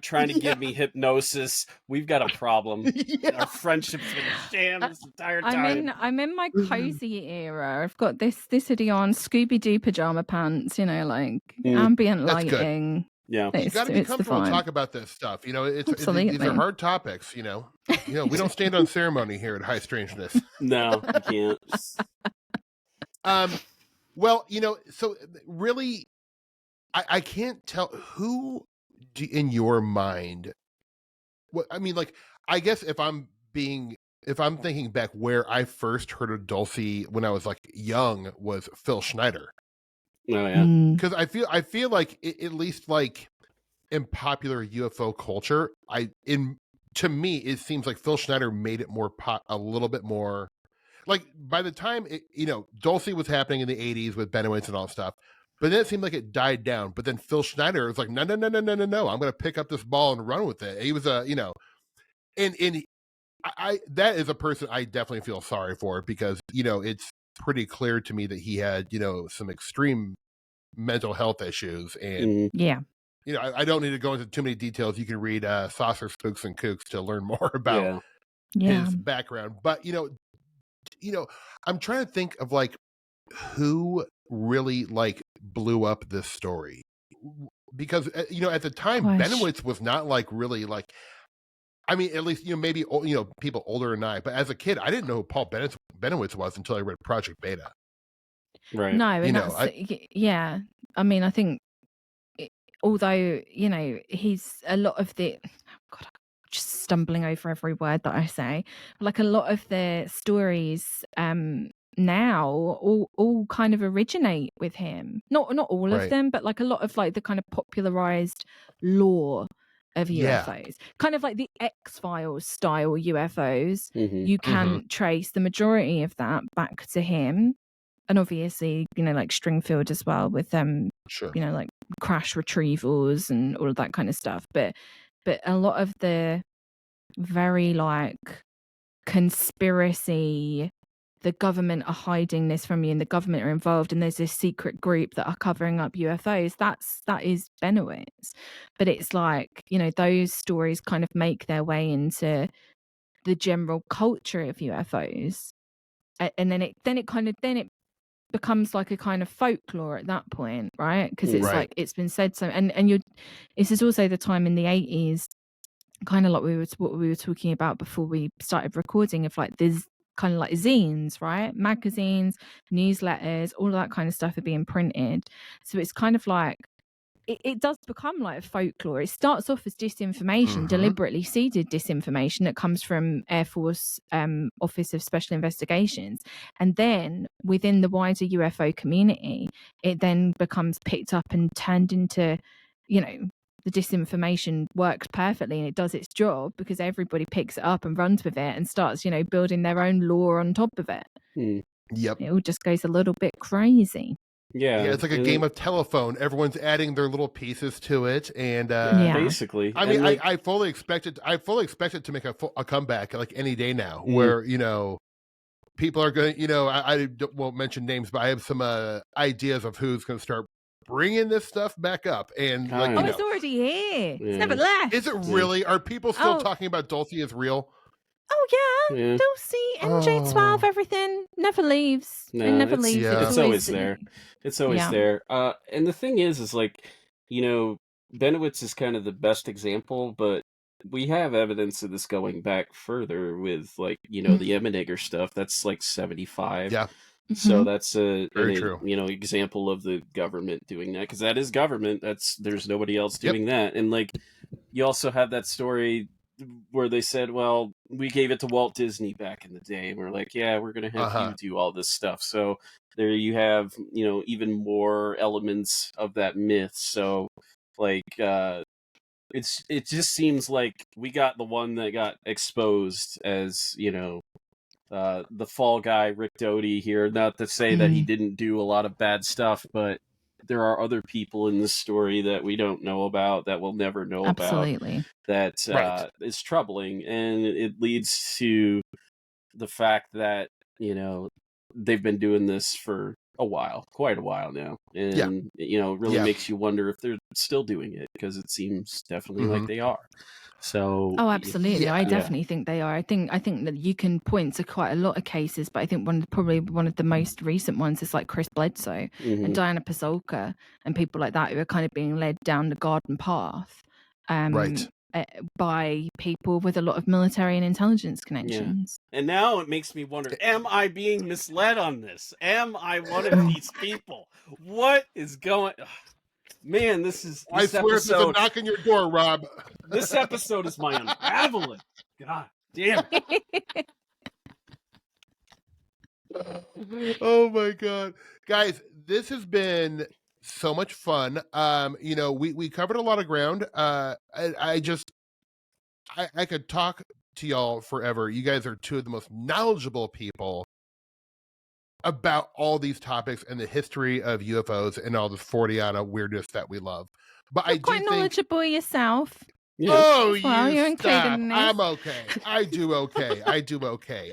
trying to give me hypnosis, we've got a problem. Our friendship's been jammed this entire time. I'm in my cozy era. I've got this hoodie on, Scooby-Doo pajama pants, like ambient lighting. Yeah. You got to be It's comfortable to divine. talk about this stuff. You know, these Absolutely. are hard topics. You know, we don't stand on ceremony here at High Strangeness. No, you can't. Well, you know, so really, I can't tell who in your mind. What I mean, like, I guess if I'm thinking back, where I first heard of Dulcie when I was like young was Phil Schneider. Oh yeah, because I feel like at least like in popular UFO culture, to me it seems like Phil Schneider made it a little bit more. Like by the time Dulcie was happening in the '80s with Benowitz and all that stuff, but then it seemed like it died down. But then Phil Schneider was like, no, I'm going to pick up this ball and run with it. He was and I that is a person I definitely feel sorry for, because it's pretty clear to me that he had some extreme mental health issues, and yeah, I don't need to go into too many details. You can read Saucer Spooks and Kooks to learn more about his background. But I'm trying to think of like who really like blew up this story, because at the time Benowitz was not like really like. I mean, at least maybe people older than I. But as a kid, I didn't know who Paul Benowitz was until I read Project Beta. Right. No, and yeah. I mean, I think although he's a lot of the God, I'm just stumbling over every word that I say. Like a lot of the stories now all kind of originate with him. Not all of them, but like a lot of like the kind of popularized lore of UFOs, kind of like the X-Files style UFOs. You can trace the majority of that back to him, and obviously like Stringfield as well with like crash retrievals and all of that kind of stuff. But a lot of the very like conspiracy, the government are hiding this from you and the government are involved and there's this secret group that are covering up UFOs, that is Benowitz. But it's like those stories kind of make their way into the general culture of UFOs, and then it becomes like a kind of folklore at that point, right? Because it's like it's been said so, and this is also the time in the 80s, kind of like what we were talking about before we started recording, of like there's kind of like zines, right? Magazines, newsletters, all of that kind of stuff are being printed. So it's kind of like it does become like folklore. It starts off as disinformation, deliberately seeded disinformation that comes from Air Force Office of Special Investigations. And then within the wider UFO community, it then becomes picked up and turned into, the disinformation works perfectly and it does its job because everybody picks it up and runs with it and starts, building their own lore on top of it. Yep. It all just goes a little bit crazy. Yeah, it's like a game of telephone. Everyone's adding their little pieces to it, and basically, I mean, I fully expect it. I fully expect it to make a comeback like any day now, where people are going. I won't mention names, but I have some ideas of who's going to start bringing this stuff back up. And it's already here. It's never left. Is it really? Are people still talking about Dulcie as real? Oh yeah, Dulcie, NJ12, everything never leaves. No, it never leaves. Yeah. It's always there. It's always there. And the thing is like, Benowitz is kind of the best example, but we have evidence of this going back further with like, the Emmenegger stuff. That's like 75. Yeah. So that's a very true. Example of the government doing that, because that is government. There's nobody else doing that. And like, you also have that story where they said, well, we gave it to Walt Disney back in the day, and we're like, yeah, we're gonna have you do all this stuff. So there you have even more elements of that myth. So like it just seems like we got the one that got exposed as the fall guy, Rick Doty here. Not to say that he didn't do a lot of bad stuff, but there are other people in this story that we don't know about, that we'll never know about, that is troubling. And it leads to the fact that, they've been doing this for quite a while now, and Yeah. it really makes you wonder if they're still doing it, because it seems definitely like they are. So Oh, absolutely. I yeah. definitely think they are. I think that you can point to quite a lot of cases, but I think probably one of the most recent ones is like Chris Bledsoe and Diana Pasolka and people like that who are kind of being led down the garden path by people with a lot of military and intelligence connections. And now it makes me wonder, am I being misled on this? Am I one of these people? What is going... Man, this I swear if there's a knock on your door, Rob. This episode is my unraveling. God damn it. Oh my God. Guys, this has been so much fun. We covered a lot of ground. I could talk to y'all forever. You guys are two of the most knowledgeable people about all these topics and the history of UFOs and all this Forteana weirdness that we love. But You're I do quite knowledgeable yourself. Yeah. Oh, well, you stop. I'm okay. I do okay.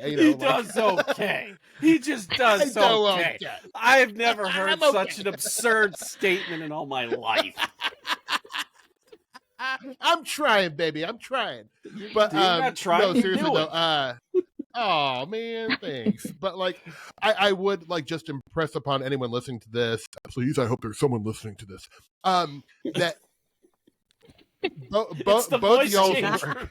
He does okay. He just does okay. I've never heard such an absurd statement in all my life. I'm trying, baby. I'm trying. But you're not trying. No, seriously though. Oh man, thanks. But I would just impress upon anyone listening to this. Please, I hope there's someone listening to this. That both y'all work.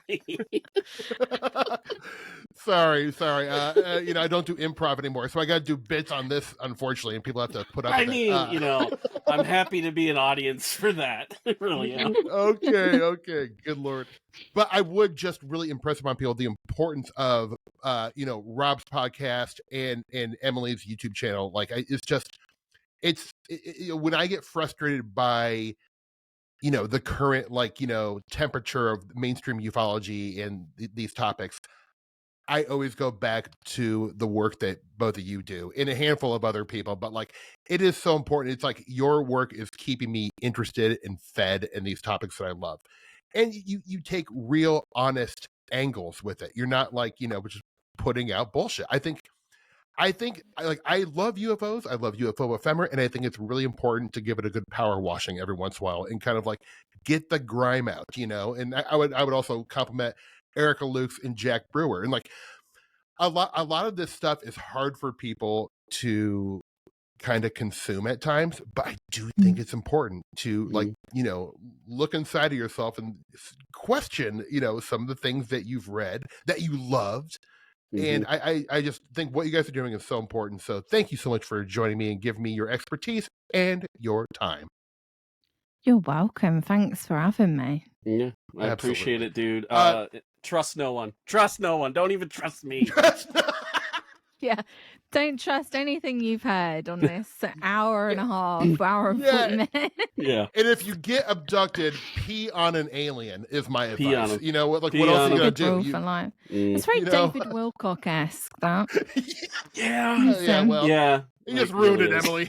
Sorry. I don't do improv anymore, so I got to do bits on this, unfortunately, and people have to put up with it. I'm happy to be an audience for that. I really am. Okay, good Lord. But I would just really impress upon people the importance of, Rob's podcast and Emily's YouTube channel. When I get frustrated by the current temperature of mainstream ufology and these topics, I always go back to the work that both of you do and a handful of other people. But it is so important. It's your work is keeping me interested and fed in these topics that I love. And you take real honest angles with it. You're not just putting out bullshit. I think I love UFOs. I love UFO ephemera, and I think it's really important to give it a good power washing every once in a while and kind of get the grime out, And I would also compliment Erica Lukes and Jack Brewer, and a lot of this stuff is hard for people to kind of consume at times, but I do think it's important to look inside of yourself and question some of the things that you've read that you loved. And I just think what you guys are doing is so important. So thank you so much for joining me and giving me your expertise and your time. You're welcome. Thanks for having me. Yeah, I appreciate it, dude. Trust no one. Don't even trust me. Yeah, don't trust anything you've heard on this hour and a half, hour and 40 minutes. Yeah. And if you get abducted, pee on an alien is my advice. What else are you gonna do? It's very David Wilcock-esque, that. Yeah. You just ruined it, Emily.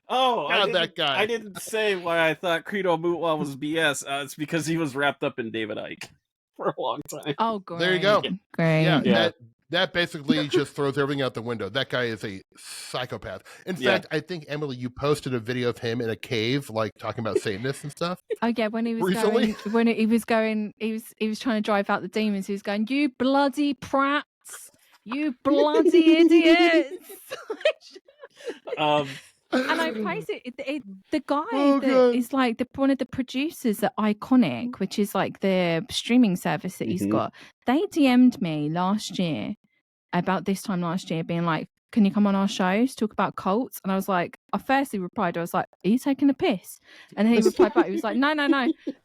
That guy. I didn't say why I thought Credo Mutwa was BS. It's because he was wrapped up in David Icke for a long time. Oh, great. There you go. Great. Yeah. That basically just throws everything out the window. That guy is a psychopath. In fact, I think, Emily, you posted a video of him in a cave, talking about Satanists and stuff. Oh yeah, when he was recently? he was trying to drive out the demons. He was going, "You bloody prats, you bloody idiots." And I praise it. The guy is one of the producers at Iconic, which is the streaming service that he's got. They DM'd me about this time last year, being like, "Can you come on our shows, talk about cults?" And I was like, I firstly replied, I was like, "Are you taking a piss?" And then he replied back, he was like, No,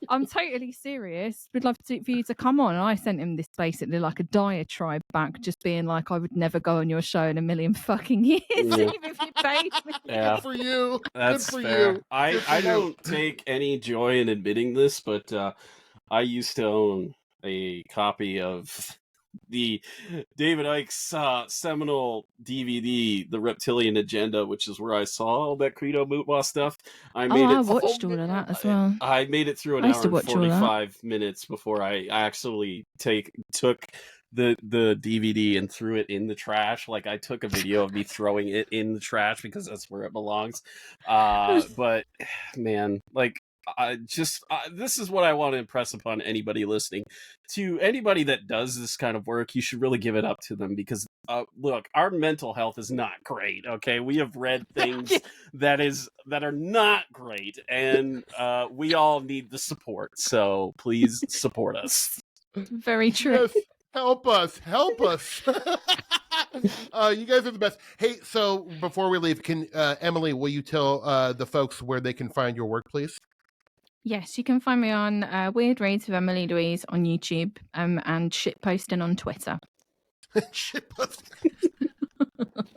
I'm totally serious. We'd love for you to come on. And I sent him this basically a diatribe back, just being like, I would never go on your show in a million fucking years, even if you paid me. Yeah. Good for you. That's Good for fair. you. I don't take any joy in admitting this, but I used to own a copy of the David Icke's seminal DVD, The Reptilian Agenda, which is where I saw all that Credo Mutwa stuff. I watched all of that as well. I made it through an hour and 45 minutes before I actually took the DVD and threw it in the trash. Like, I took a video of me throwing it in the trash because that's where it belongs. But man, like, this is what I want to impress upon anybody listening. To anybody that does this kind of work, you should really give it up to them, because look, our mental health is not great. Okay, we have read things that are not great, and we all need the support. So please support us. Very true. Yes, help us. You guys are the best. Hey, so before we leave, can Emily, will you tell the folks where they can find your work, please? Yes, you can find me on Weird Raids with Emily Louise on YouTube, and shitposting on Twitter. Shitposting.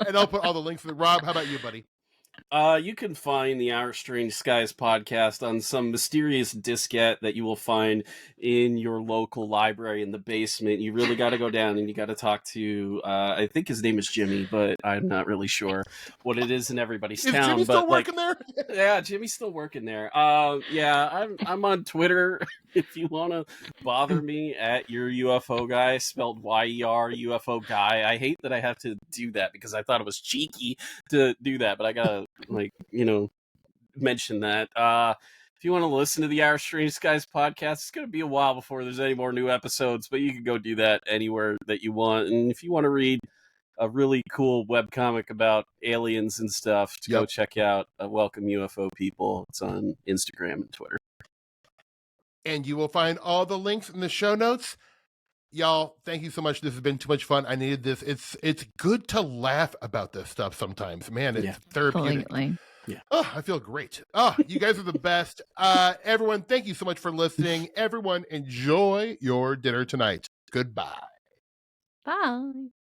And I'll put all the links in the. Rob, how about you, buddy? You can find the Our Strange Skies podcast on some mysterious diskette that you will find in your local library in the basement. You really got to go down and you got to talk to, I think his name is Jimmy, but I'm not really sure what it is in everybody's town. Is Jimmy still working there? Yeah, Jimmy's still working there. Yeah, I'm on Twitter if you want to bother me, at your UFO guy, spelled YER UFO guy. I hate that I have to do that because I thought it was cheeky to do that, but I gotta, mention that. If you want to listen to the Our Strange Skies podcast, it's going to be a while before there's any more new episodes, but you can go do that anywhere that you want. And if you want to read a really cool webcomic about aliens and stuff, go check out Welcome UFO People. It's on Instagram and Twitter. And you will find all the links in the show notes. Y'all, thank you so much. This has been too much fun. I needed this. It's good to laugh about this stuff sometimes. Man, it's therapeutic. Completely. Yeah. Oh, I feel great. Oh, you guys are the best. Everyone, thank you so much for listening. Everyone, enjoy your dinner tonight. Goodbye. Bye.